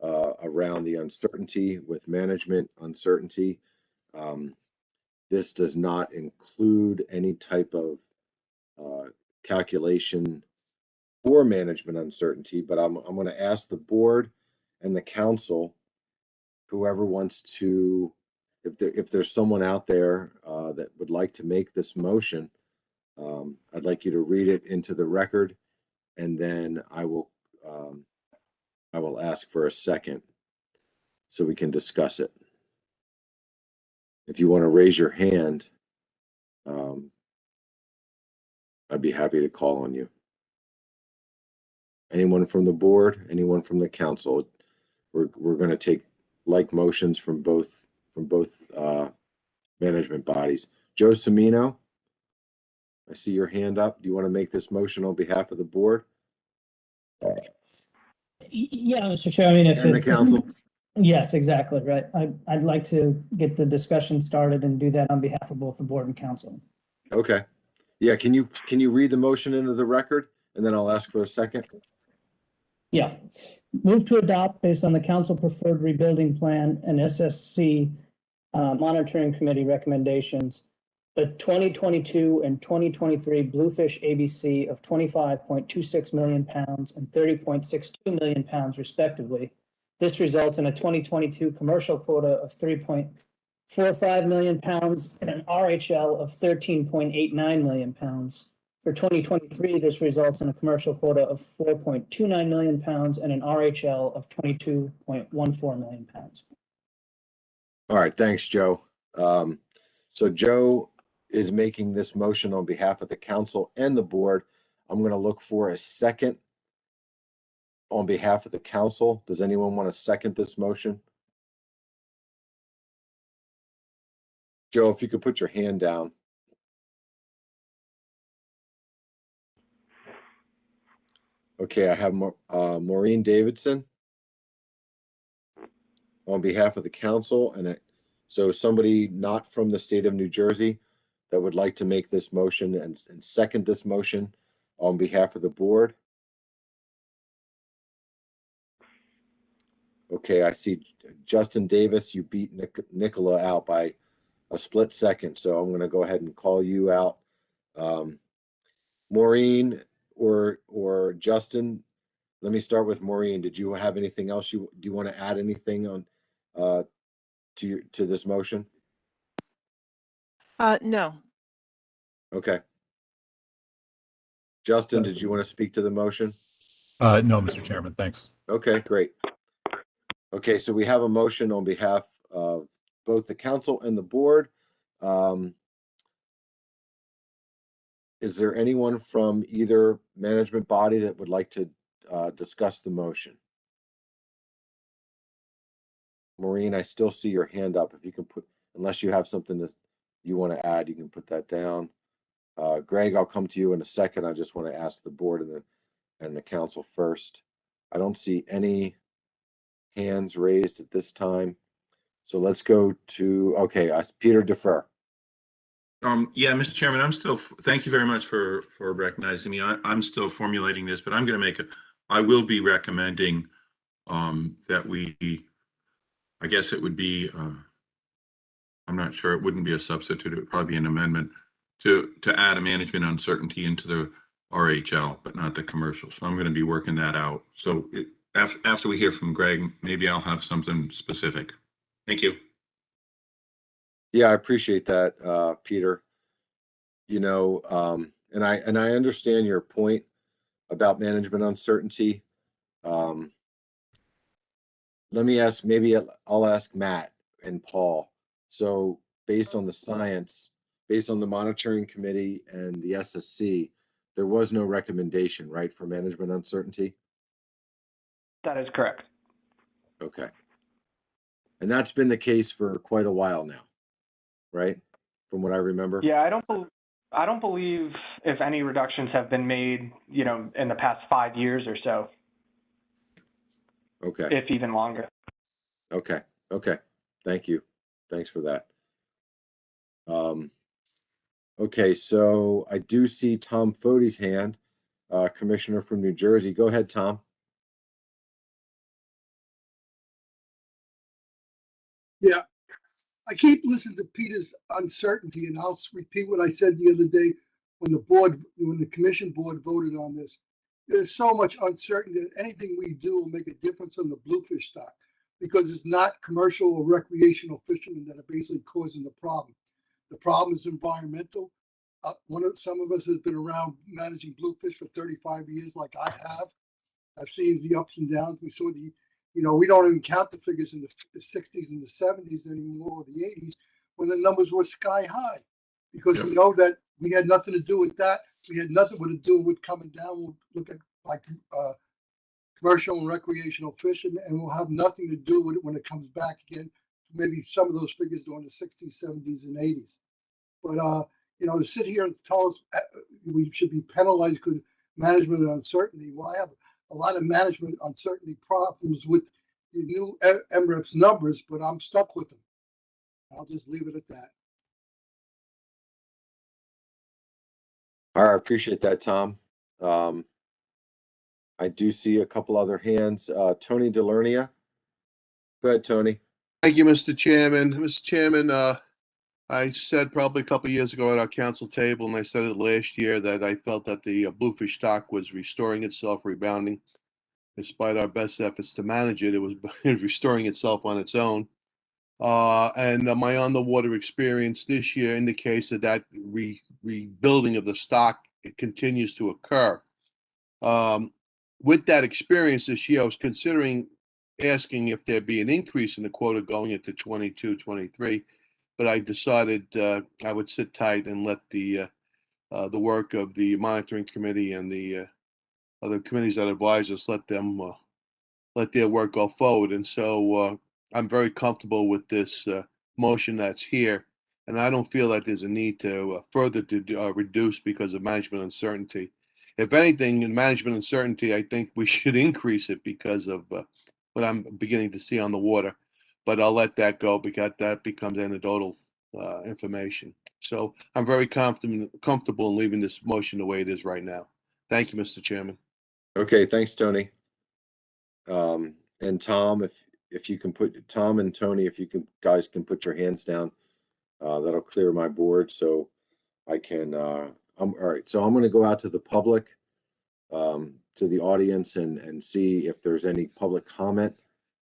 A: around the uncertainty with management uncertainty. This does not include any type of calculation for management uncertainty, but I'm going to ask the board and the council, whoever wants to, if there's someone out there that would like to make this motion, I'd like you to read it into the record, and then I will ask for a second so we can discuss it. If you want to raise your hand, I'd be happy to call on you. Anyone from the board, anyone from the council? We're going to take like motions from both management bodies. Joe Semino, I see your hand up. Do you want to make this motion on behalf of the board?
N: Yeah, Mr. Chair. I mean,
A: And the council.
N: Yes, exactly, right. I'd like to get the discussion started and do that on behalf of both the board and council.
A: Okay. Yeah, can you read the motion into the record, and then I'll ask for a second?
N: Yeah. Move to adopt based on the council preferred rebuilding plan and SSC monitoring committee recommendations, the 2022 and 2023 Bluefish ABC of 25.26 million pounds and 30.62 million pounds respectively. This results in a 2022 commercial quota of 3.45 million pounds and an RHL of 13.89 million pounds. For 2023, this results in a commercial quota of 4.29 million pounds and an RHL of 22.14 million pounds.
A: All right, thanks, Joe. So Joe is making this motion on behalf of the council and the board. I'm going to look for a second on behalf of the council. Does anyone want to second this motion? Joe, if you could put your hand down. Okay, I have Maureen Davidson on behalf of the council, and so somebody not from the state of New Jersey that would like to make this motion and second this motion on behalf of the board. Okay, I see Justin Davis, you beat Nicola out by a split second, so I'm going to go ahead and call you out. Maureen or Justin, let me start with Maureen. Did you have anything else do you want to add anything on to this motion?
O: No.
A: Okay. Justin, did you want to speak to the motion?
J: No, Mr. Chairman, thanks.
A: Okay, great. Okay, so we have a motion on behalf of both the council and the board. Is there anyone from either management body that would like to discuss the motion? Maureen, I still see your hand up. If you can unless you have something that you want to add, you can put that down. Greg, I'll come to you in a second. I just want to ask the board and the council first. I don't see any hands raised at this time. So let's go to, okay, Peter Defer.
L: Yeah, Mr. Chairman, thank you very much for recognizing me. I'm still formulating this, but I will be recommending that I guess it would be, I'm not sure, it wouldn't be a substitute, it would probably be an amendment to add a management uncertainty into the RHL, but not the commercial. So I'm going to be working that out. So after we hear from Greg, maybe I'll have something specific. Thank you.
A: Yeah, I appreciate that, Peter. You know, and I understand your point about management uncertainty. Let me ask, maybe I'll ask Matt and Paul. So based on the science, based on the monitoring committee and the SSC, there was no recommendation, right, for management uncertainty?
B: That is correct.
A: Okay. And that's been the case for quite a while now, right? From what I remember?
B: Yeah, I don't believe if any reductions have been made, you know, in the past 5 years or so,
A: Okay.
B: if even longer.
A: Okay. Okay. Thank you. Thanks for that. Okay, so I do see Tom Fode's hand, Commissioner from New Jersey. Go ahead, Tom.
O: Yeah, I keep listening to Peter's uncertainty, and I'll repeat what I said the other day when the commission board voted on this. There's so much uncertainty that anything we do will make a difference on the bluefish stock because it's not commercial or recreational fishermen that are basically causing the problem. The problem is environmental. Some of us has been around managing bluefish for 35 years, like I have. I've seen the ups and downs. We saw we don't even count the figures in the 60s and the 70s anymore, or the 80s, when the numbers were sky high, because we know that we had nothing to do with that. We had nothing to do with coming down. We'll look at like commercial and recreational fishing, and we'll have nothing to do with it when it comes back again. Maybe some of those figures during the 60s, 70s, and 80s. But to sit here and tell us we should be penalized because management uncertainty. Well, I have a lot of management uncertainty problems with the new MREP's numbers, but I'm stuck with them. I'll just leave it at that.
A: All right, I appreciate that, Tom. I do see a couple other hands. Tony Delernia. Go ahead, Tony.
P: Thank you, Mr. Chairman. Mr. Chairman, I said probably a couple of years ago at our council table, and I said it last year, that I felt that the bluefish stock was restoring itself, rebounding. Despite our best efforts to manage it, it was restoring itself on its own. And my on-the-water experience this year indicates that rebuilding of the stock, it continues to occur. With that experience this year, I was considering asking if there'd be an increase in the quota going into 22, 23, but I decided I would sit tight and let the work of the monitoring committee and the other committees that advise us, let their work go forward. And so I'm very comfortable with this motion that's here, and I don't feel that there's a need to further reduce because of management uncertainty. If anything, in management uncertainty, I think we should increase it because of what I'm beginning to see on the water. But I'll let that go because that becomes anecdotal information. So I'm very comfortable in leaving this motion the way it is right now. Thank you, Mr. Chairman.
A: Okay, thanks, Tony. And Tom, if you can Tom and Tony, if you guys can put your hands down, that'll clear my board so I can. All right, so I'm going to go out to the public, to the audience, and see if there's any public comment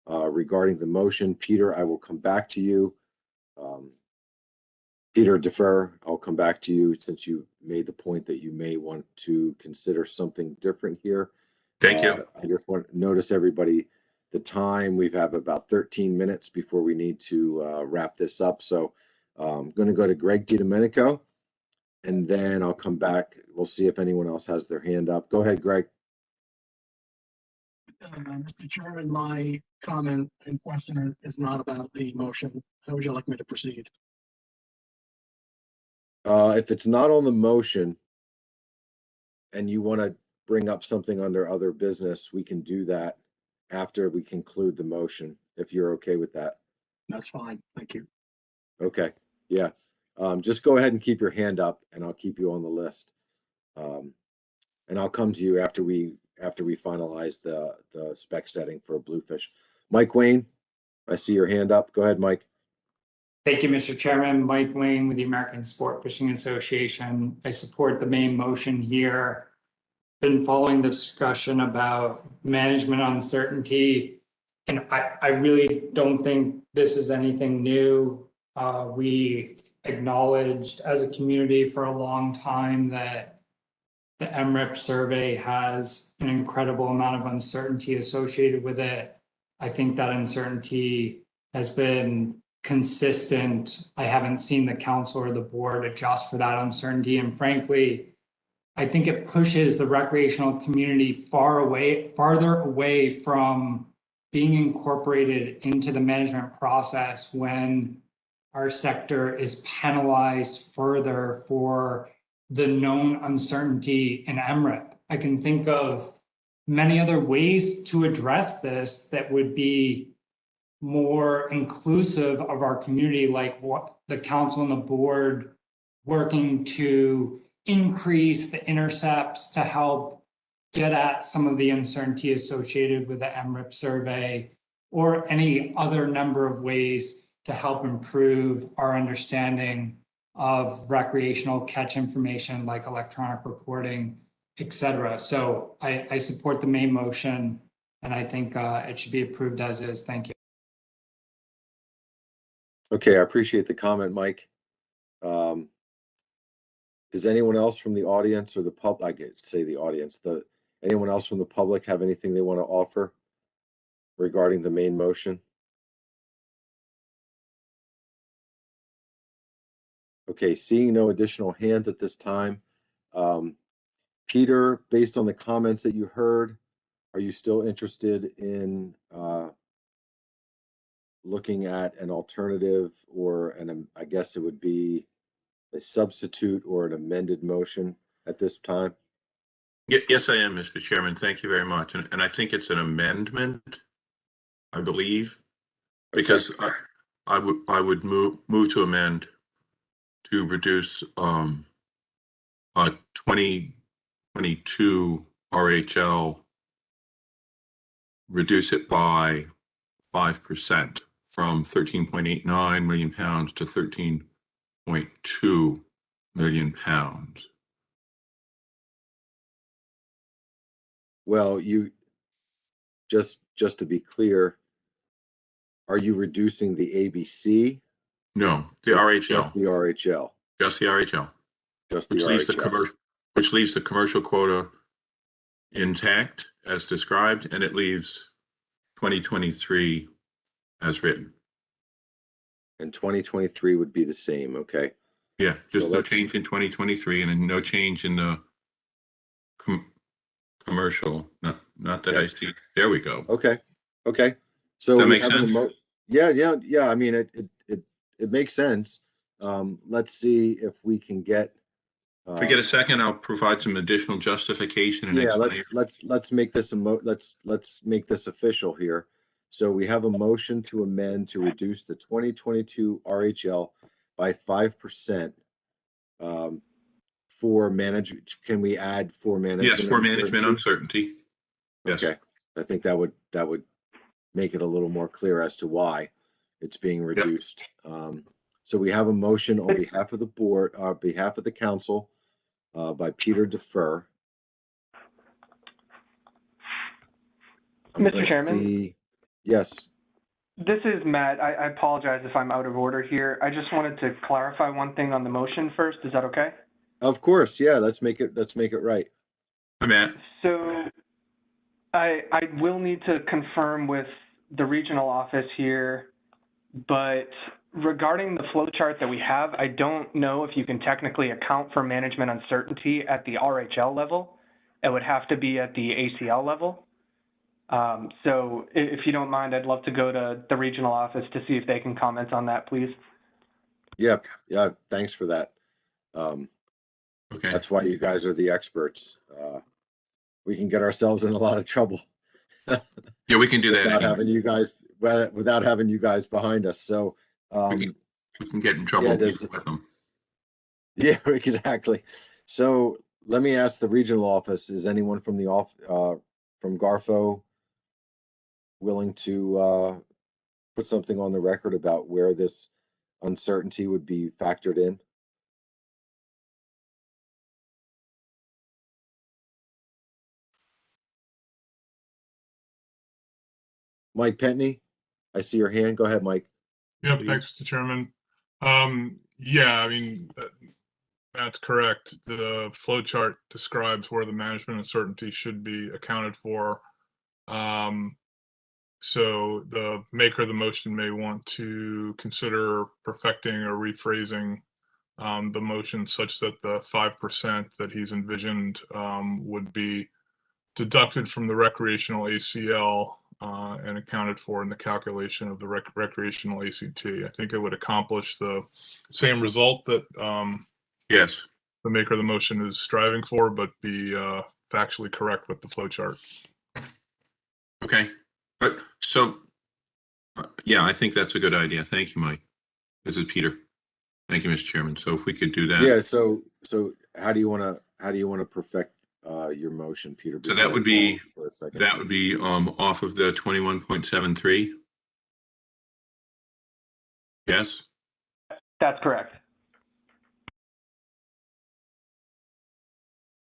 A: regarding the motion. Peter, I will come back to you. Peter Defer, I'll come back to you since you made the point that you may want to consider something different here.
L: Thank you.
A: I just want to notice everybody the time. We have about 13 minutes before we need to wrap this up. So I'm going to go to Greg DiDomenico, and then I'll come back. We'll see if anyone else has their hand up. Go ahead, Greg.
Q: Mr. Chairman, my comment and question is not about the motion. How would you like me to proceed?
A: If it's not on the motion and you want to bring up something under other business, we can do that after we conclude the motion, if you're okay with that.
Q: That's fine. Thank you.
A: Okay. Yeah. Just go ahead and keep your hand up and I'll keep you on the list. And I'll come to you after we finalize the spec setting for Bluefish. Mike Wayne, I see your hand up. Go ahead, Mike.
R: Thank you, Mr. Chairman. Mike Wayne with the American Sport Fishing Association. I support the main motion here. Been following the discussion about management uncertainty, and I really don't think this is anything new. We acknowledged as a community for a long time that the MREP survey has an incredible amount of uncertainty associated with it. I think that uncertainty has been consistent. I haven't seen the council or the board adjust for that uncertainty. And frankly, I think it pushes the recreational community farther away from being incorporated into the management process when our sector is penalized further for the known uncertainty in MRIP. I can think of many other ways to address this that would be more inclusive of our community, like what the council and the board working to increase the intercepts to help get at some of the uncertainty associated with the MRIP survey, or any other number of ways to help improve our understanding of recreational catch information like electronic reporting, et cetera. So I support the main motion, and I think it should be approved as is. Thank you.
A: Okay, I appreciate the comment, Mike. Does anyone else from the audience or the public, I could say the audience, anyone else from the public have anything they want to offer regarding the main motion? Okay, seeing no additional hands at this time. Peter, based on the comments that you heard, are you still interested in looking at an alternative or I guess it would be a substitute or an amended motion at this time?
L: Yes, I am, Mr. Chairman. Thank you very much. And I think it's an amendment, I believe, because I would move to amend to reduce 2022 RHL, reduce it by 5% from 13.89 million pounds to 13.2 million pounds.
A: Well, you just to be clear, are you reducing the ABC?
L: No, the RHL.
A: Just the RHL.
L: Just the RHL.
A: Just the
L: which leaves
A: RHL.
L: Which leaves the commercial quota intact as described, and it leaves 2023 as written.
A: And 2023 would be the same, okay?
L: Yeah, just
A: So
L: no change in 2023 and then no change in the commercial. Not that I see. There we go.
A: Okay. So
L: that
A: we
L: make
A: have
L: sense?
A: Yeah. I mean, it makes sense. Let's see if we can get.
L: If we get a second, I'll provide some additional justification and
A: Yeah,
L: explanation.
A: let's make this let's make this official here. So we have a motion to amend to reduce the 2022 RHL by 5%. For management, can we add for management?
L: Yes, for management uncertainty. Yes.
A: Okay, I think that would make it a little more clear as to why it's being reduced. So we have a motion on behalf of the board, on behalf of the council, by Peter Defer.
B: Mr. Chairman?
A: Yes.
B: This is Matt. I apologize if I'm out of order here. I just wanted to clarify one thing on the motion first. Is that okay?
A: Of course, yeah. Let's make it right.
L: Hi, Matt.
B: So I will need to confirm with the regional office here, but regarding the flow chart that we have, I don't know if you can technically account for management uncertainty at the RHL level. It would have to be at the ACL level. So if you don't mind, I'd love to go to the regional office to see if they can comment on that, please.
A: Yeah. Thanks for that.
L: Okay.
A: That's why you guys are the experts. We can get ourselves in a lot of trouble.
L: Yeah, we can do that
A: without having you guys behind us. So
L: we can get in trouble with them.
A: Yeah, exactly. So let me ask the regional office: is anyone from the from Garfo willing to put something on the record about where this uncertainty would be factored in? Mike Pentney, I see your hand. Go ahead, Mike.
S: Yep, thanks, Mr. Chairman. Yeah, I mean, that's correct. The flow chart describes where the management uncertainty should be accounted for. So the maker of the motion may want to consider perfecting or rephrasing the motion such that the 5% that he's envisioned would be deducted from the recreational ACL and accounted for in the calculation of the recreational ACT. I think it would accomplish the same result that
L: Yes.
S: the maker of the motion is striving for, but be factually correct with the flow chart.
L: Okay. But so, yeah, I think that's a good idea. Thank you, Mike. This is Peter. Thank you, Mr. Chairman. So if we could do that.
A: Yeah, so how do you want to perfect your motion, Peter?
L: So that would be
A: for a second.
L: off of the 21.73. Yes.
B: That's correct.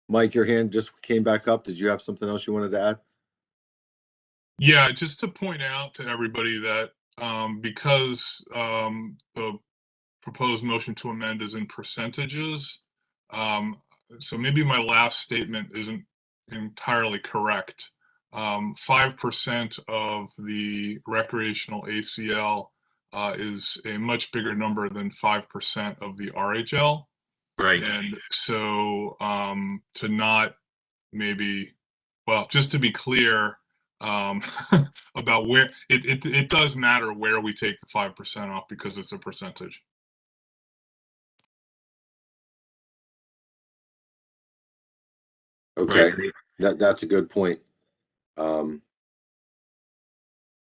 A: Mike, your hand just came back up. Did you have something else you wanted to add?
S: Yeah, just to point out to everybody that because the proposed motion to amend is in percentages, so maybe my last statement isn't entirely correct. 5% of the recreational ACL is a much bigger number than 5% of the RHL.
L: Right.
S: And so to not maybe, well, just to be clear about where it does matter where we take the 5% off because it's a percentage.
A: Okay,
L: Right.
A: that's a good point. All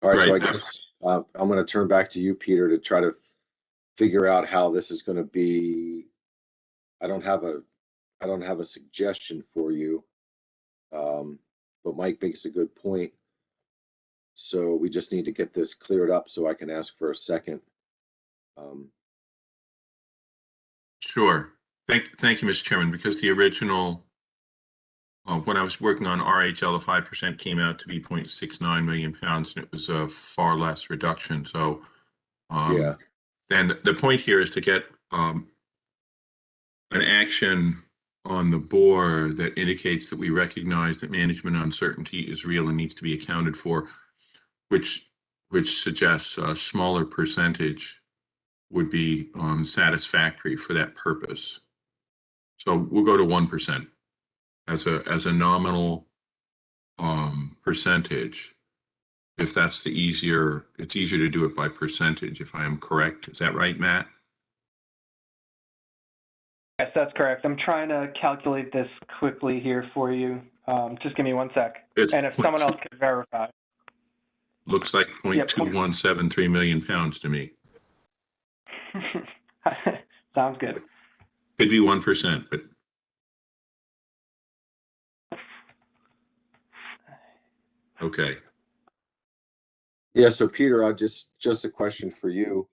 A: right, so I
L: Right.
A: guess I'm going to turn back to you, Peter, to try to figure out how this is going to be. I don't have a suggestion for you, but Mike makes a good point. So we just need to get this cleared up so I can ask for a second.
L: Sure. Thank you, Mr. Chairman, because the original, when I was working on RHL, the 5% came out to be 0.69 million pounds, and it was a far less reduction. So,
A: Yeah.
L: and the point here is to get an action on the board that indicates that we recognize that management uncertainty is real and needs to be accounted for, which suggests a smaller percentage would be satisfactory for that purpose. So we'll go to 1% as a nominal percentage. If that's it's easier to do it by percentage, if I am correct. Is that right, Matt?
B: Yes, that's correct. I'm trying to calculate this quickly here for you. Just give me 1 sec. And if someone else could verify.
L: Looks like 0.2173 million pounds to me.
B: Sounds good.
L: Could be 1%, but okay.
A: Yeah, so Peter, just a question for you.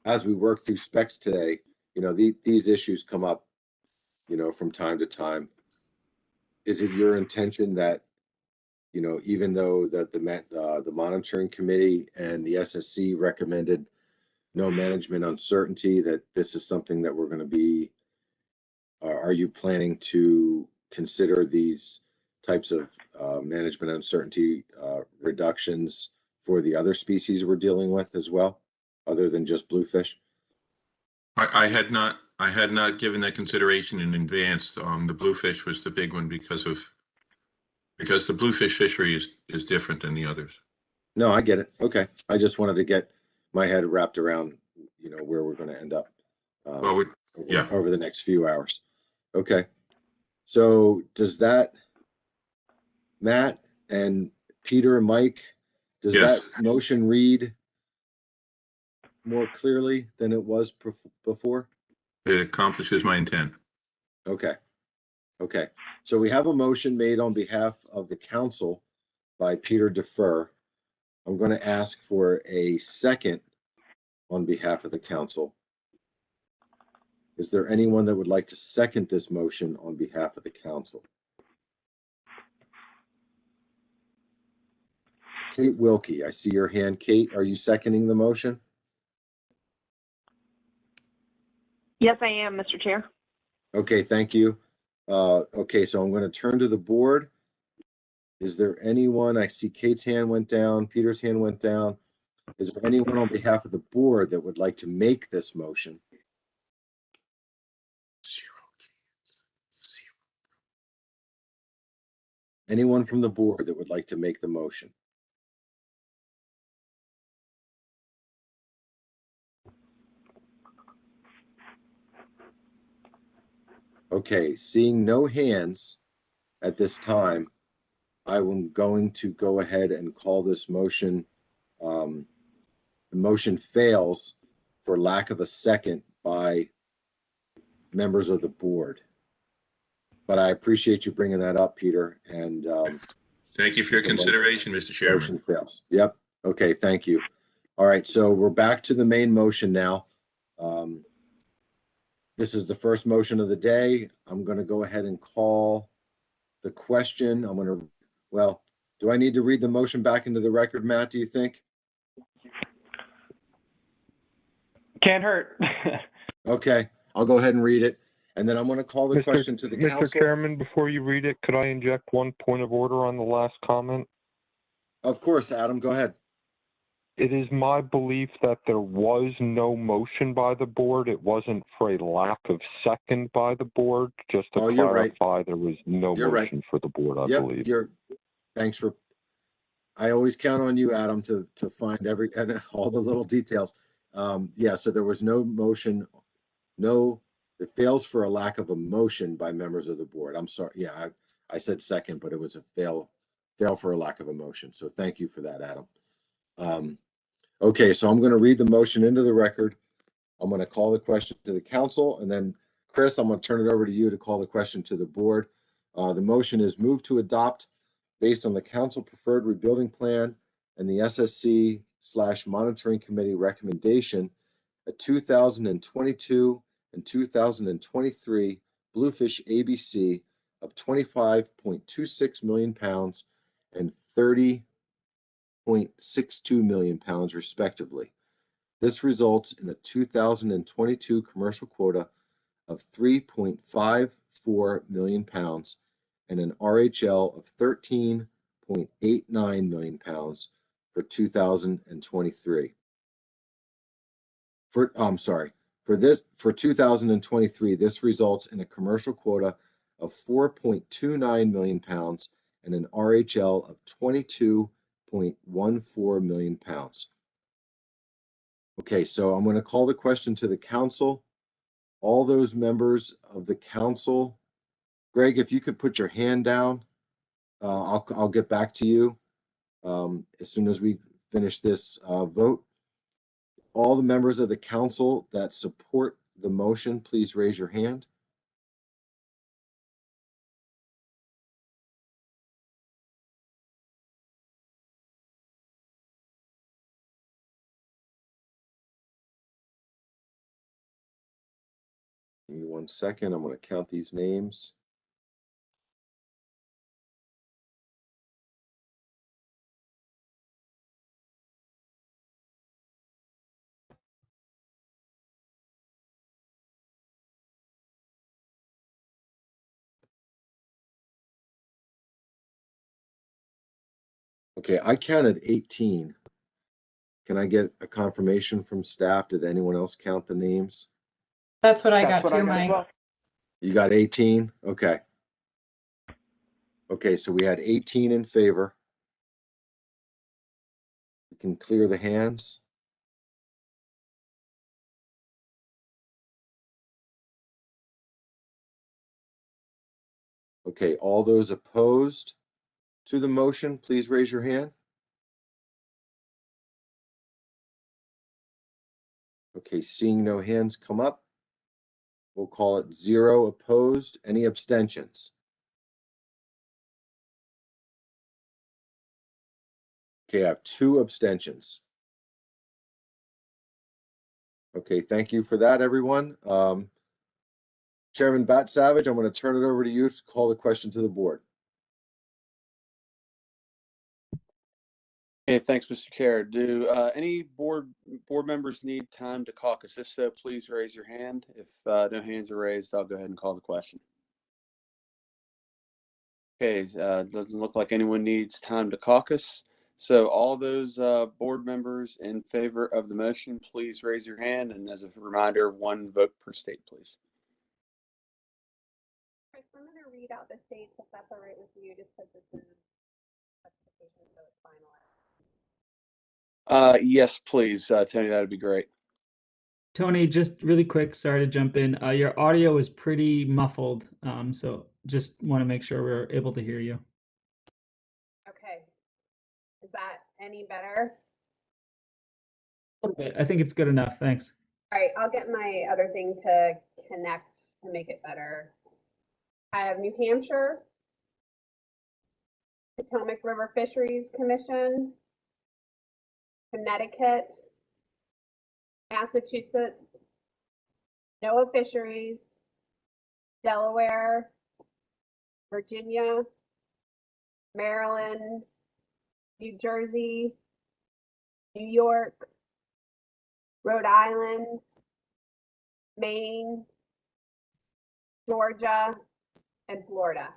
A: As we work through specs today, these issues come up, from time to time. Is it your intention that, even though that the monitoring committee and the SSC recommended no management uncertainty, that this is something that we're going to be, are you planning to consider these types of management uncertainty reductions for the other species we're dealing with as well, other than just bluefish?
L: I had not given that consideration in advance. The bluefish was the big one because the bluefish fishery is different than the others.
A: No, I get it. Okay, I just wanted to get my head wrapped around, where we're going to end up over the next few hours. Okay, so does that, Matt and Peter and Mike, does that motion read more clearly than it was before?
L: It accomplishes my intent.
A: Okay. So we have a motion made on behalf of the council by Peter Defer. I'm going to ask for a second on behalf of the council. Is there anyone that would like to second this motion on behalf of the council? Kate Wilkie, I see your hand. Kate, are you seconding the motion?
I: Yes, I am, Mr. Chair.
A: Okay, thank you. Okay, so I'm going to turn to the board. Is there anyone, I see Kate's hand went down, Peter's hand went down. Is there anyone on behalf of the board that would like to make this motion? Anyone from the board that would like to make the motion? Okay, seeing no hands at this time, I am going to go ahead and call this motion. The motion fails for lack of a second by members of the board. But I appreciate you bringing that up, Peter, and
L: Thank you for your consideration, Mr. Chairman.
A: motion fails. Yep. Okay, thank you. All right, so we're back to the main motion now. This is the first motion of the day. I'm going to go ahead and call the question. Well, do I need to read the motion back into the record, Matt, do you think?
B: Can't hurt.
A: Okay, I'll go ahead and read it. And then I'm going to call the question to the council.
T: Mr. Chairman, before you read it, could I inject one point of order on the last comment?
A: Of course, Adam, go ahead.
T: It is my belief that there was no motion by the board. It wasn't for a lack of second by the board. Just to clarify, there was no motion for the board, I believe.
A: Thanks for, I always count on you, Adam, to find all the little details. Yeah, so there was no motion, it fails for a lack of a motion by members of the board. I'm sorry. Yeah, I said second, but it was a fail for a lack of a motion. So thank you for that, Adam. Okay, so I'm going to read the motion into the record. I'm going to call the question to the council, and then Chris, I'm going to turn it over to you to call the question to the board. The motion is moved to adopt based on the council preferred rebuilding plan and the SSC/monitoring committee recommendation, a 2022 and 2023 Bluefish ABC of 25.26 million pounds and 30.62 million pounds respectively. This results in a 2022 commercial quota of 3.54 million pounds and an RHL of 13.89 million pounds for 2023. For 2023, this results in a commercial quota of 4.29 million pounds and an RHL of 22.14 million pounds. Okay, so I'm going to call the question to the council. All those members of the council, Greg, if you could put your hand down, I'll get back to you as soon as we finish this vote. All the members of the council that support the motion, please raise your hand. Give me 1 second. I'm going to count these names. Okay, I counted 18. Can I get a confirmation from staff? Did anyone else count the names?
U: That's what I got too, Mike.
A: You got 18? Okay. Okay, so we had 18 in favor. We can clear the hands. Okay, all those opposed to the motion, please raise your hand. Okay, seeing no hands come up, we'll call it 0 opposed. Any abstentions? Okay, I have 2 abstentions. Okay, thank you for that, everyone. Chairman Bat Savage, I'm going to turn it over to you to call the question to the board.
F: Okay, thanks, Mr. Chair. Do any board members need time to caucus? If so, please raise your hand. If no hands are raised, I'll go ahead and call the question. Okay, doesn't look like anyone needs time to caucus. So all those board members in favor of the motion, please raise your hand. And as a reminder, 1 vote per state, please.
D: Chris, I'm going to read out the states if that's all right with you, just because this is specification, so it's finalized.
F: Yes, please, Tony, that'd be great.
V: Tony, just really quick, sorry to jump in. Your audio is pretty muffled, so just want to make sure we're able to hear you.
D: Okay. Is that any better?
V: A little bit. I think it's good enough. Thanks.
D: All right, I'll get my other thing to connect to make it better. I have New Hampshire, Potomac River Fisheries Commission, Connecticut, Massachusetts, NOAA Fisheries, Delaware, Virginia, Maryland, New Jersey, New York, Rhode Island, Maine, Georgia, and Florida.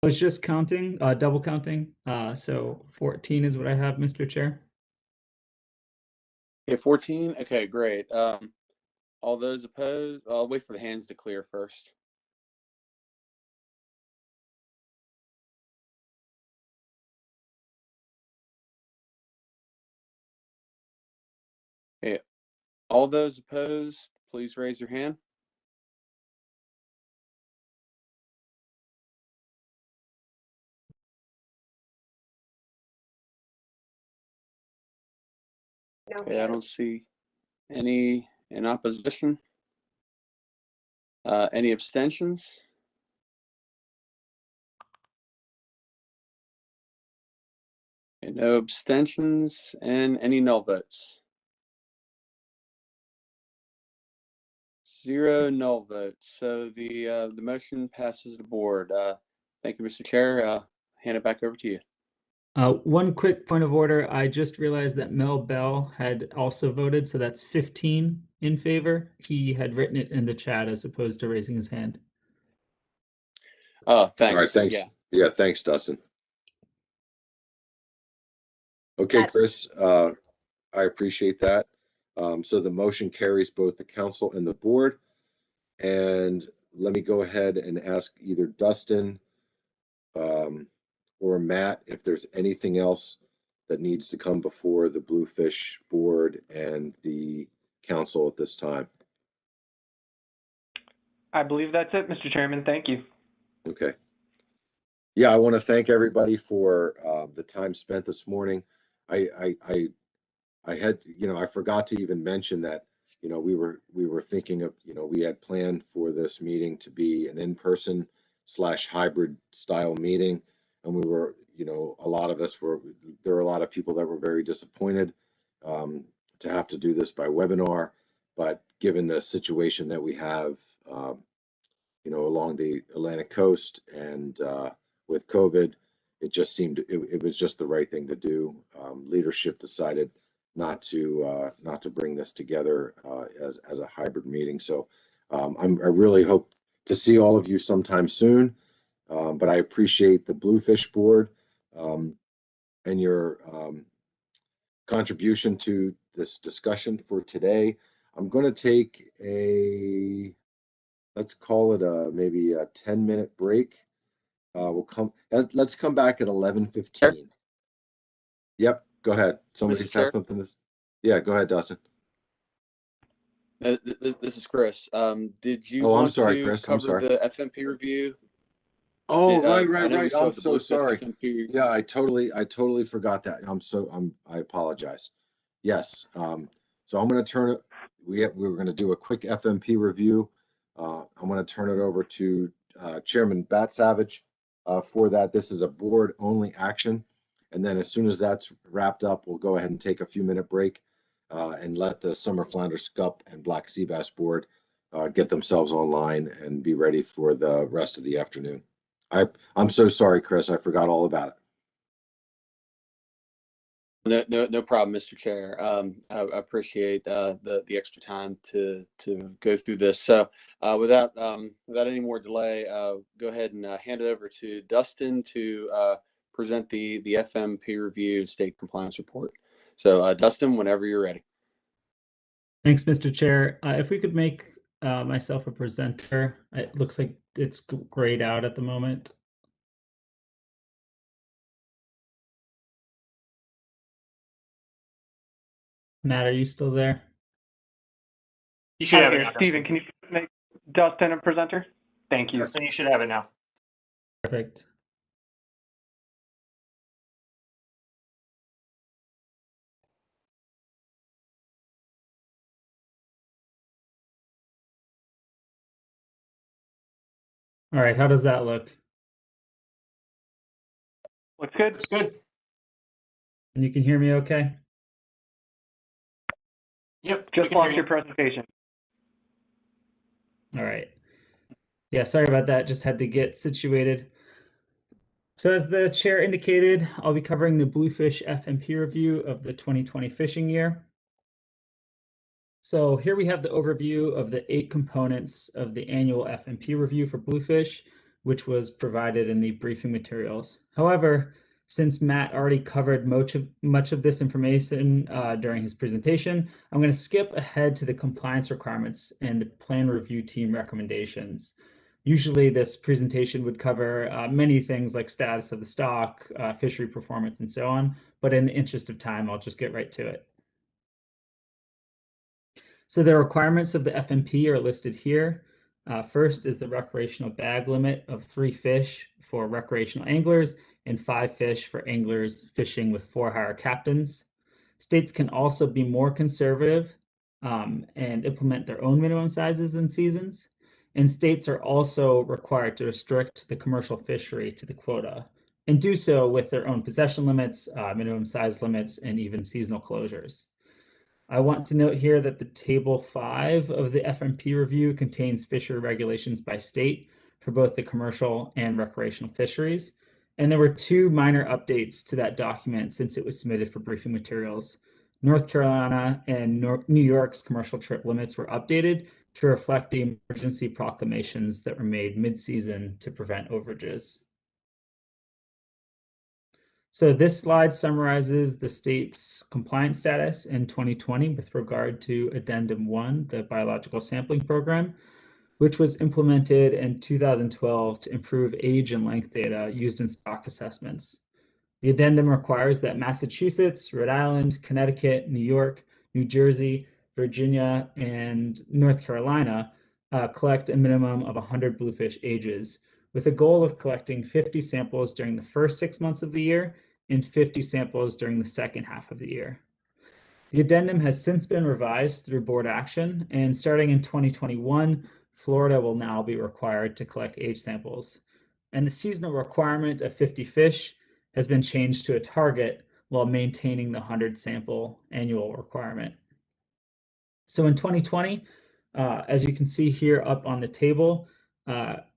V: I was just counting, double counting. So 14 is what I have, Mr. Chair.
F: Okay, 14. Okay, great. All those opposed? I'll wait for the hands to clear first. Okay, all those opposed, please raise your hand.
D: No
F: Okay, I don't see any in opposition. Any abstentions? Okay, no abstentions and any null votes. 0 null votes. So the motion passes the board. Thank you, Mr. Chair. Hand it back over to you.
V: One quick point of order. I just realized that Mel Bell had also voted, so that's 15 in favor. He had written it in the chat as opposed to raising his hand.
F: Thanks.
A: All right, thanks. Yeah, thanks, Dustin. Okay, Chris, I appreciate that. So the motion carries both the council and the board. And let me go ahead and ask either Dustin or Matt if there's anything else that needs to come before the Bluefish board and the council at this time.
B: I believe that's it, Mr. Chairman. Thank you.
A: Okay. Yeah, I want to thank everybody for the time spent this morning. I had, I forgot to even mention that, we were thinking of, we had planned for this meeting to be an in-person / hybrid style meeting. And we were, a lot of us there were a lot of people that were very disappointed to have to do this by webinar. But given the situation that we have, along the Atlantic coast and with COVID, it just seemed it was just the right thing to do. Leadership decided not to bring this together as a hybrid meeting. So I really hope to see all of you sometime soon. But I appreciate the Bluefish board and your contribution to this discussion for today. I'm going to take let's call it maybe a 10-minute break. Let's come back at 11:15. Yep, go ahead. Somebody's have something to. Yeah, go ahead, Dustin.
F: This is Chris. Did you
A: I'm
F: want
A: sorry,
F: to
A: Chris.
F: cover the FMP review?
A: Oh, right. I'm so
F: Bluefish
A: sorry.
F: FMP.
A: Yeah, I totally forgot that. I apologize. Yes. So I'm going to turn it. We were going to do a quick FMP review. I'm going to turn it over to Chairman Bat Savage for that. This is a board only action. And then as soon as that's wrapped up, we'll go ahead and take a few-minute break and let the Summer Flounder Scup and Black Sea Bass board get themselves online and be ready for the rest of the afternoon. I'm so sorry, Chris. I forgot all about
F: No problem, Mr. Chair. I appreciate the extra time to go through this. So without any more delay, go ahead and hand it over to Dustin to present the FM peer review state compliance report. So Dustin, whenever you're ready.
V: Thanks, Mr. Chair. If we could make myself a presenter, it looks like it's grayed out at the moment. Matt, are you still there?
G: You should have it
B: Here,
G: now,
B: Stephen,
G: Dustin.
B: can you make Dustin a presenter? Thank you.
G: Dustin, you should have it now.
V: Perfect. All right, how does that look?
B: Looks good.
G: Looks good.
V: And you can hear me okay?
G: Yep.
B: Just launched your presentation.
V: All right. Yeah, sorry about that. Just had to get situated. So as the chair indicated, I'll be covering the Bluefish FMP review of the 2020 fishing year. So here we have the overview of the 8 components of the annual FMP review for Bluefish, which was provided in the briefing materials. However, since Matt already covered much of this information during his presentation, I'm going to skip ahead to the compliance requirements and the plan review team recommendations. Usually this presentation would cover many things like status of the stock, fishery performance, and so on, but in the interest of time, I'll just get right to it. So the requirements of the FMP are listed here. First is the recreational bag limit of 3 fish for recreational anglers and 5 fish for anglers fishing with for-hire captains. States can also be more conservative and implement their own minimum sizes and seasons. And states are also required to restrict the commercial fishery to the quota and do so with their own possession limits, minimum size limits, and even seasonal closures. I want to note here that the table 5 of the FMP review contains fishery regulations by state for both the commercial and recreational fisheries. And there were 2 minor updates to that document since it was submitted for briefing materials. North Carolina and New York's commercial trip limits were updated to reflect the emergency proclamations that were made mid-season to prevent overages. So this slide summarizes the state's compliance status in 2020 with regard to Addendum 1, the biological sampling program, which was implemented in 2012 to improve age and length data used in stock assessments. The addendum requires that Massachusetts, Rhode Island, Connecticut, New York, New Jersey, Virginia, and North Carolina collect a minimum of 100 bluefish ages, with a goal of collecting 50 samples during the first 6 months of the year and 50 samples during the second half of the year. The addendum has since been revised through board action, and starting in 2021, Florida will now be required to collect age samples. And the seasonal requirement of 50 fish has been changed to a target while maintaining the 100 sample annual requirement. So in 2020, as you can see here up on the table,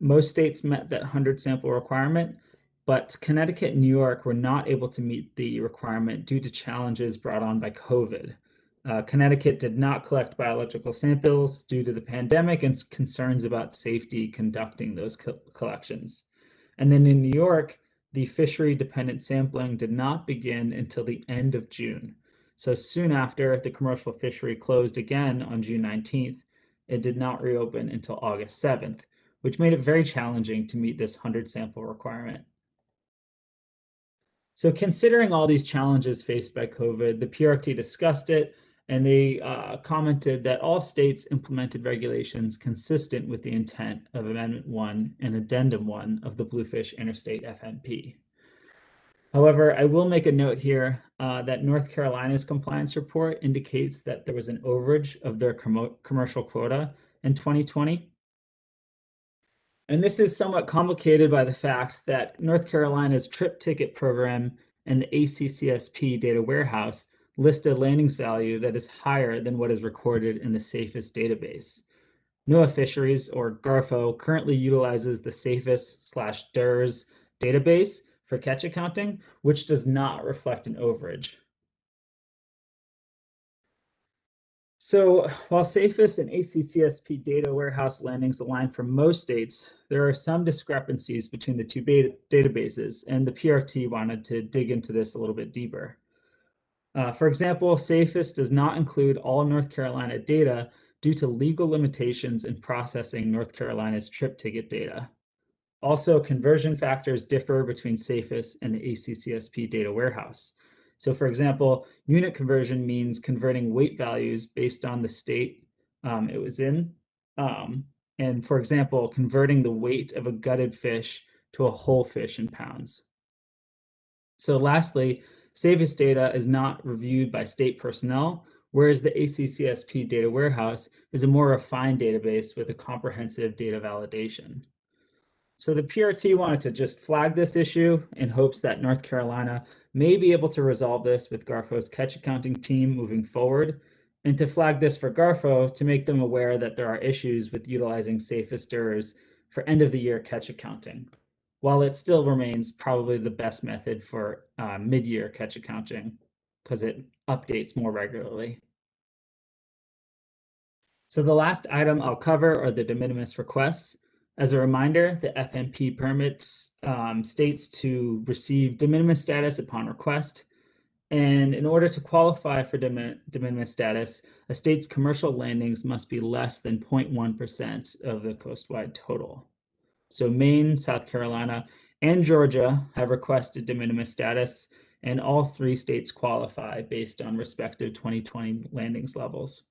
V: most states met that 100 sample requirement, but Connecticut and New York were not able to meet the requirement due to challenges brought on by COVID. Connecticut did not collect biological samples due to the pandemic and concerns about safety conducting those collections. And then in New York, the fishery-dependent sampling did not begin until the end of June. So soon after the commercial fishery closed again on June 19th, it did not reopen until August 7th, which made it very challenging to meet this 100 sample requirement. So considering all these challenges faced by COVID, the PRT discussed it, and they commented that all states implemented regulations consistent with the intent of Amendment 1 and Addendum 1 of the Bluefish Interstate FMP. However, I will make a note here that North Carolina's compliance report indicates that there was an overage of their commercial quota in 2020. And this is somewhat complicated by the fact that North Carolina's trip ticket program and the ACCSP data warehouse list a landings value that is higher than what is recorded in the safest database. NOAA Fisheries, or GARFO, currently utilizes the safest/DERS database for catch accounting, which does not reflect an overage. So while SAFES and ACCSP data warehouse landings align for most states, there are some discrepancies between the two databases, and the PRT wanted to dig into this a little bit deeper. For example, SAFES does not include all North Carolina data due to legal limitations in processing North Carolina's trip ticket data. Also, conversion factors differ between SAFES and the ACCSP data warehouse. So for example, unit conversion means converting weight values based on the state it was in. And for example, converting the weight of a gutted fish to a whole fish in pounds. So lastly, SAFES data is not reviewed by state personnel, whereas the ACCSP data warehouse is a more refined database with a comprehensive data validation. So the PRT wanted to just flag this issue in hopes that North Carolina may be able to resolve this with Garfo's catch accounting team moving forward, and to flag this for Garfo to make them aware that there are issues with utilizing SAFES DERs for end of the year catch accounting, while it still remains probably the best method for mid-year catch accounting because it updates more regularly. So the last item I'll cover are the de minimis requests. As a reminder, the FMP permits states to receive de minimis status upon request. And in order to qualify for de minimis status, a state's commercial landings must be less than 0.1% of the coastwide total. So Maine, South Carolina, and Georgia have requested de minimis status, and all 3 states qualify based on respective 2020 landings levels.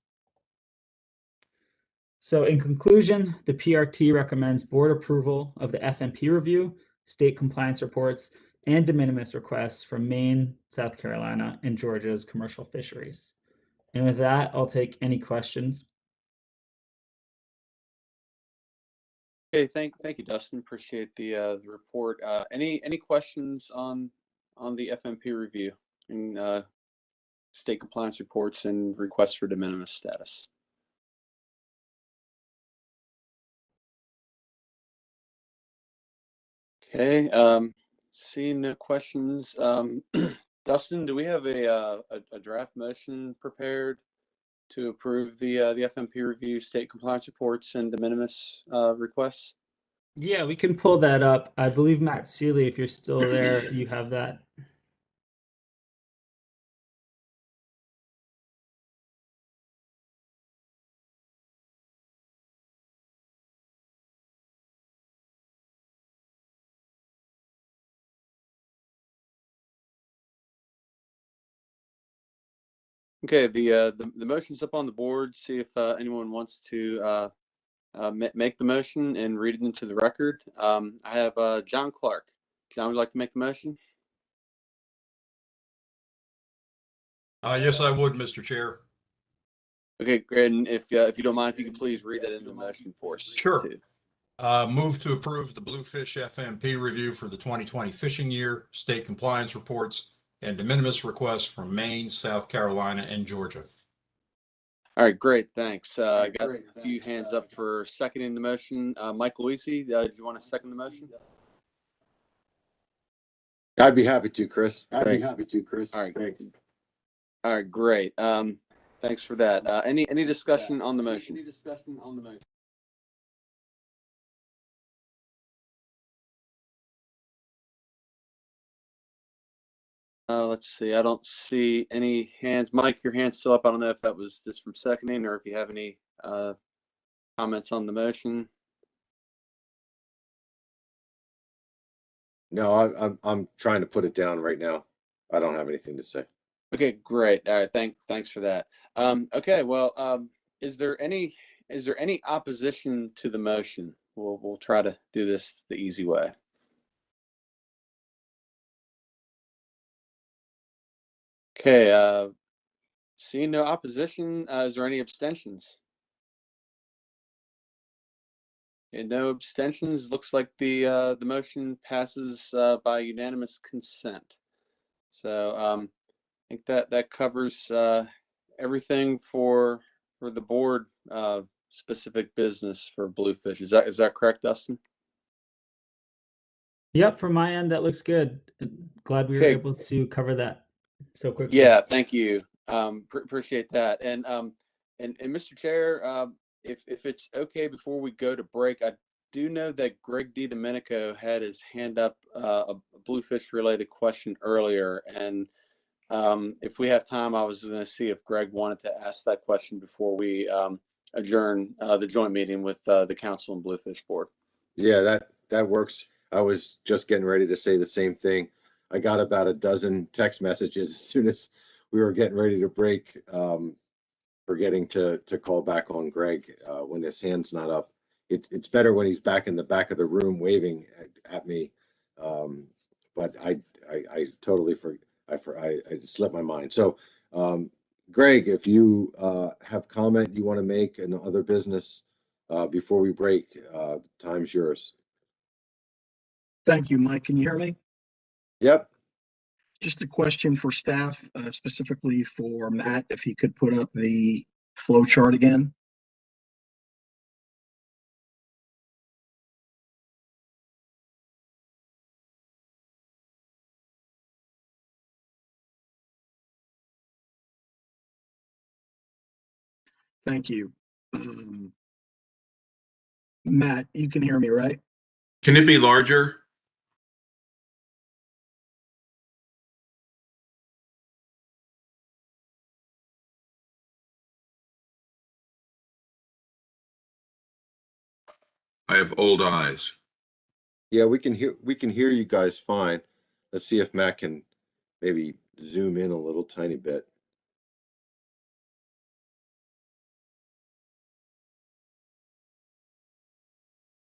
V: So in conclusion, the PRT recommends board approval of the FMP review, state compliance reports, and de minimis requests from Maine, South Carolina, and Georgia's commercial fisheries. And with that, I'll take any questions.
F: Okay, thank you, Dustin. Appreciate the report. Any questions on the FMP review and state compliance reports and requests for de minimis status? Okay, seeing no questions. Dustin, do we have a draft motion prepared to approve the FMP review, state compliance reports, and de minimis requests?
V: Yeah, we can pull that up. I believe Matt Seeley, if you're still there, you have that.
F: Okay, the motion's up on the board. See if anyone wants to make the motion and read it into the record. I have John Clark. John, would you like to make the motion?
H: Yes, I would, Mr. Chair.
F: Okay, great. And if you don't mind, if you could please read that into the motion for us.
H: Sure.
F: Too.
H: Move to approve the Bluefish FMP review for the 2020 fishing year, state compliance reports, and de minimis requests from Maine, South Carolina, and Georgia.
F: All right, great, thanks. I got a few hands up for seconding the motion. Mike Luisi, do you want to second the motion?
A: I'd be happy to, Chris.
F: All right,
A: Thanks.
F: All right, great. Thanks for that. Any discussion on the motion? Let's see. I don't see any hands. Mike, your hand's still up. I don't know if that was just from seconding or if you have any comments on the motion.
A: No, I'm trying to put it down right now. I don't have anything to say.
F: Okay, great. All right, thanks for that. Okay, well, is there any opposition to the motion? We'll try to do this the easy way. Okay, seeing no opposition, is there any abstentions? And no abstentions. Looks like the motion passes by unanimous consent. So I think that covers everything for the board specific business for Bluefish. Is that correct, Dustin?
V: Yep, from my end, that looks good. Glad we were
F: Okay.
V: able to cover that so quickly.
F: Yeah, thank you. Appreciate that. And And Mr. Chair, if it's okay, before we go to break, I do know that Greg DiDomenico had his hand up, a Bluefish related question earlier. And if we have time, I was going to see if Greg wanted to ask that question before we adjourn the joint meeting with the council and Bluefish board.
A: Yeah, that works. I was just getting ready to say the same thing. I got about a dozen text messages as soon as we were getting ready to break, forgetting to call back on Greg when his hand's not up. It's better when he's back in the back of the room waving at me. But I totally it slipped my mind. So, Greg, if you have comment you want to make and other business before we break, time's yours.
Q: Thank you, Mike. Can you hear me?
A: Yep.
Q: Just a question for staff, specifically for Matt, if he could put up the flow chart again. Thank you. Matt, you can hear me, right?
L: Can it be larger? I have old eyes.
A: Yeah, we can hear you guys fine. Let's see if Matt can maybe zoom in a little tiny bit.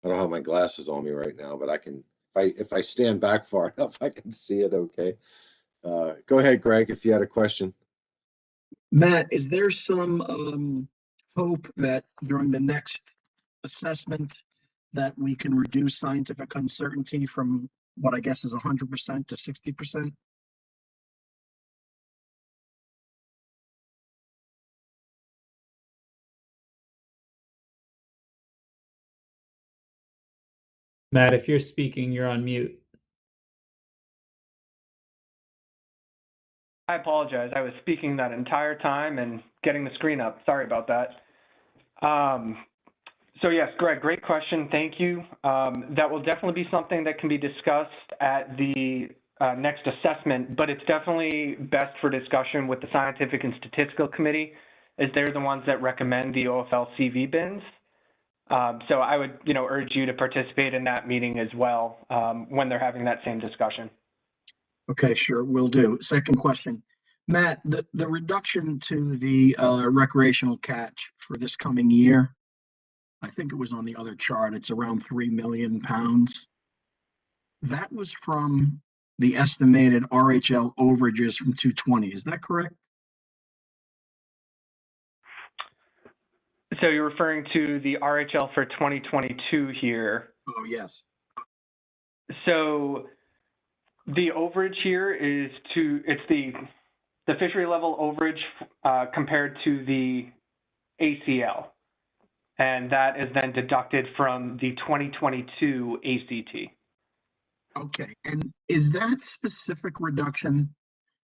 A: I don't have my glasses on me right now, but I can, if I stand back far enough, I can see it okay. Go ahead, Greg, if you had a question.
Q: Matt, is there some hope that during the next assessment that we can reduce scientific uncertainty from what I guess is 100% to 60%?
V: Matt, if you're speaking, you're on mute.
B: I apologize. I was speaking that entire time and getting the screen up. Sorry about that. So yes, Greg, great question. Thank you. That will definitely be something that can be discussed at the next assessment, but it's definitely best for discussion with the Scientific and Statistical Committee, as they're the ones that recommend the OFL CV bins. So I would, urge you to participate in that meeting as well when they're having that same discussion.
Q: Okay, sure, will do. Second question. Matt, the reduction to the recreational catch for this coming year, I think it was on the other chart, it's around 3 million pounds. That was from the estimated RHL overages from 220, is that correct?
B: So you're referring to the RHL for 2022 here.
Q: Oh, yes.
B: So the overage here is it's the fishery level overage compared to the ACL. And that is then deducted from the 2022 ACT.
Q: Okay, and is that specific reduction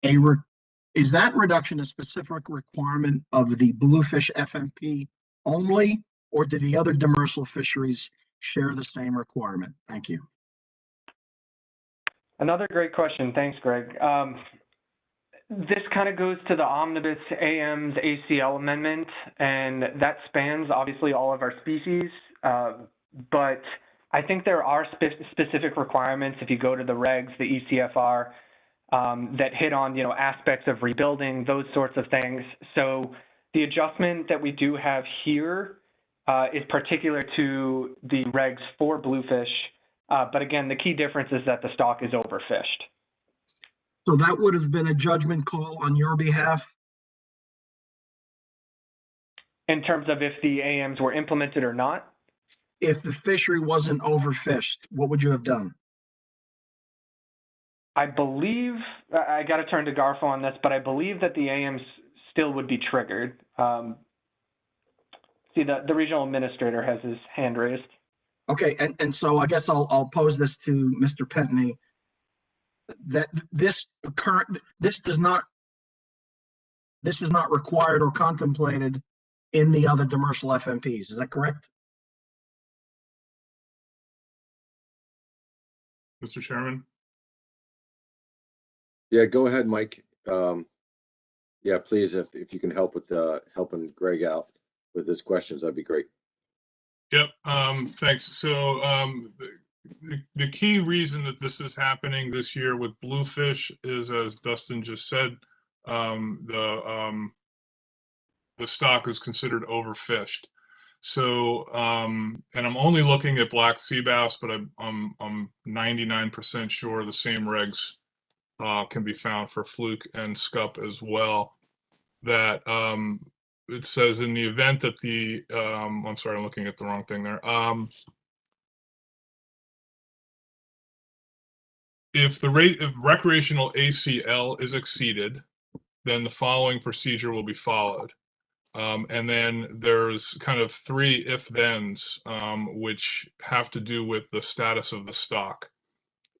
Q: is that reduction a specific requirement of the Bluefish FMP only, or do the other demersal fisheries share the same requirement? Thank you.
B: Another great question. Thanks, Greg. This kind of goes to the Omnibus AM's ACL amendment, and that spans obviously all of our species, but I think there are specific requirements if you go to the regs, the ECFR, that hit on, aspects of rebuilding, those sorts of things. So the adjustment that we do have here is particular to the regs for Bluefish, but again, the key difference is that the stock is overfished.
Q: So that would have been a judgment call on your behalf?
B: In terms of if the AMs were implemented or not?
Q: If the fishery wasn't overfished, what would you have done?
B: I believe, I got to turn to Garfo on this, but I believe that the AMs still would be triggered. See, the regional administrator has his hand raised. Okay,
Q: and so I guess I'll pose this to Mr. Pentney. That this is not required or contemplated in the other demersal FMPs. Is that correct?
S: Mr. Chairman?
A: Yeah, go ahead, Mike. Yeah, please, if you can help with helping Greg out with his questions, that'd be great.
S: Yep, thanks. So the key reason that this is happening this year with Bluefish is, as Dustin just said, the stock is considered overfished. So, and I'm only looking at black sea bass, but I'm 99% sure the same regs can be found for fluke and scup as well. That it says in the event that the I'm sorry, I'm looking at the wrong thing there. If recreational ACL is exceeded, then the following procedure will be followed. And then there's kind of three if-thens, which have to do with the status of the stock.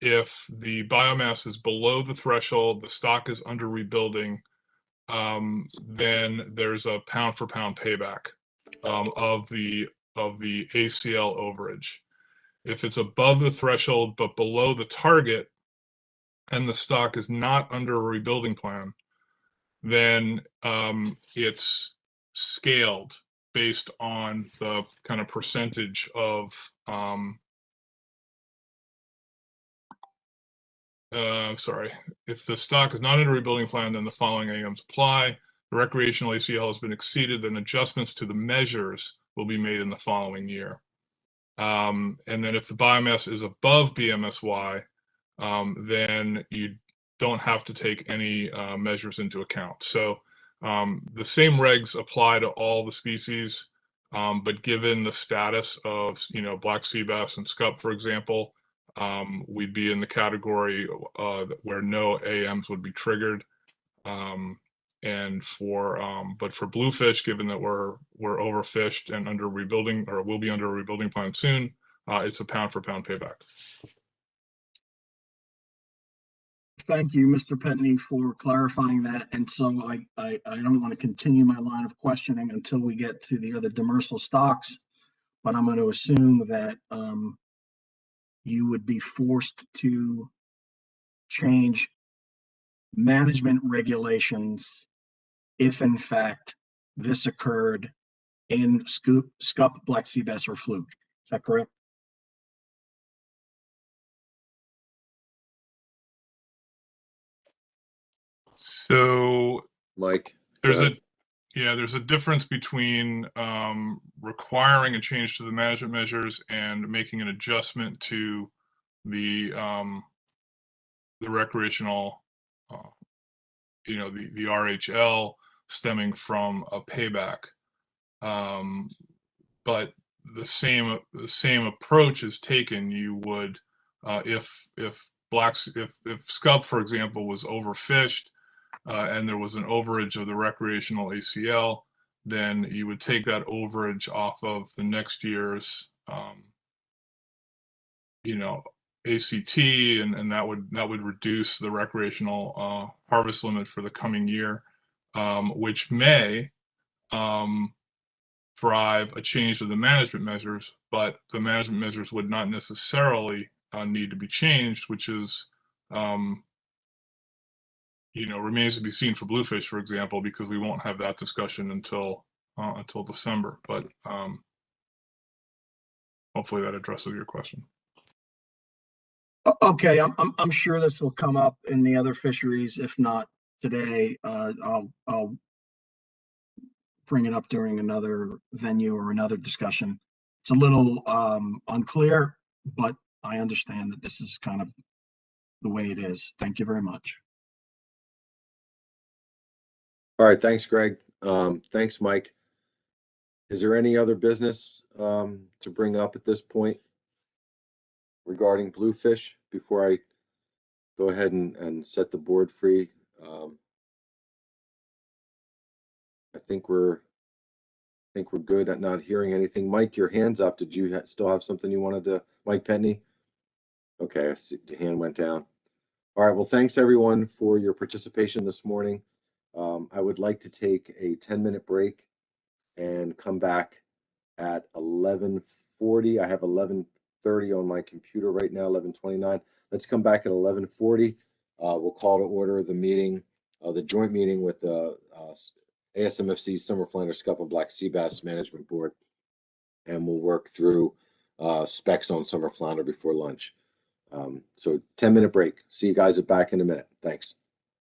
S: If the biomass is below the threshold, the stock is under rebuilding, then there's a pound for pound payback of the ACL overage. If it's above the threshold but below the target, and the stock is not under a rebuilding plan, then it's scaled based on the kind of percentage of sorry, if the stock is not in a rebuilding plan, then the following AMs apply. The recreational ACL has been exceeded, then adjustments to the measures will be made in the following year. And then if the biomass is above BMSY, then you don't have to take any measures into account. So the same regs apply to all the species, but given the status of, black sea bass and scup, for example, we'd be in the category where no AMs would be triggered. But for bluefish, given that we're overfished and under rebuilding, or will be under a rebuilding plan soon, it's a pound for pound payback.
Q: Thank you, Mr. Petney, for clarifying that. And so I don't want to continue my line of questioning until we get to the other demersal stocks, but I'm going to assume that you would be forced to change management regulations if in fact this occurred in scup, black sea bass, or fluke. Is that correct?
S: So,
A: Mike,
S: there's a difference between requiring a change to the management measures and making an adjustment to the recreational, the RHL stemming from a payback. But the same approach is taken. You would, if scup, for example, was overfished, and there was an overage of the recreational ACL, then you would take that overage off of the next year's, ACT, and that would reduce the recreational harvest limit for the coming year, which may drive a change to the management measures, but the management measures would not necessarily need to be changed, which is remains to be seen for bluefish, for example, because we won't have that discussion until December. But hopefully that addresses your question.
Q: Okay, I'm sure this will come up in the other fisheries. If not today, I'll bring it up during another venue or another discussion. It's a little unclear, but I understand that this is kind of the way it is. Thank you very much.
A: All right, thanks, Greg. Thanks, Mike. Is there any other business to bring up at this point regarding bluefish before I go ahead and set the board free? I think we're good at not hearing anything. Mike, your hand's up. Did you still have something you wanted to, Mike Petney? Okay, I see the hand went down. All right, well, thanks everyone for your participation this morning. I would like to take a 10-minute break and come back at 11:40. I have 11:30 on my computer right now, 11:29. Let's come back at 11:40. We'll call to order the meeting, the joint meeting with the ASMFC Summer Flounder, Scup, and Black Sea Bass Management Board, and we'll work through specs on summer flounder before lunch. So 10-minute break. See you guys back in a minute. Thanks.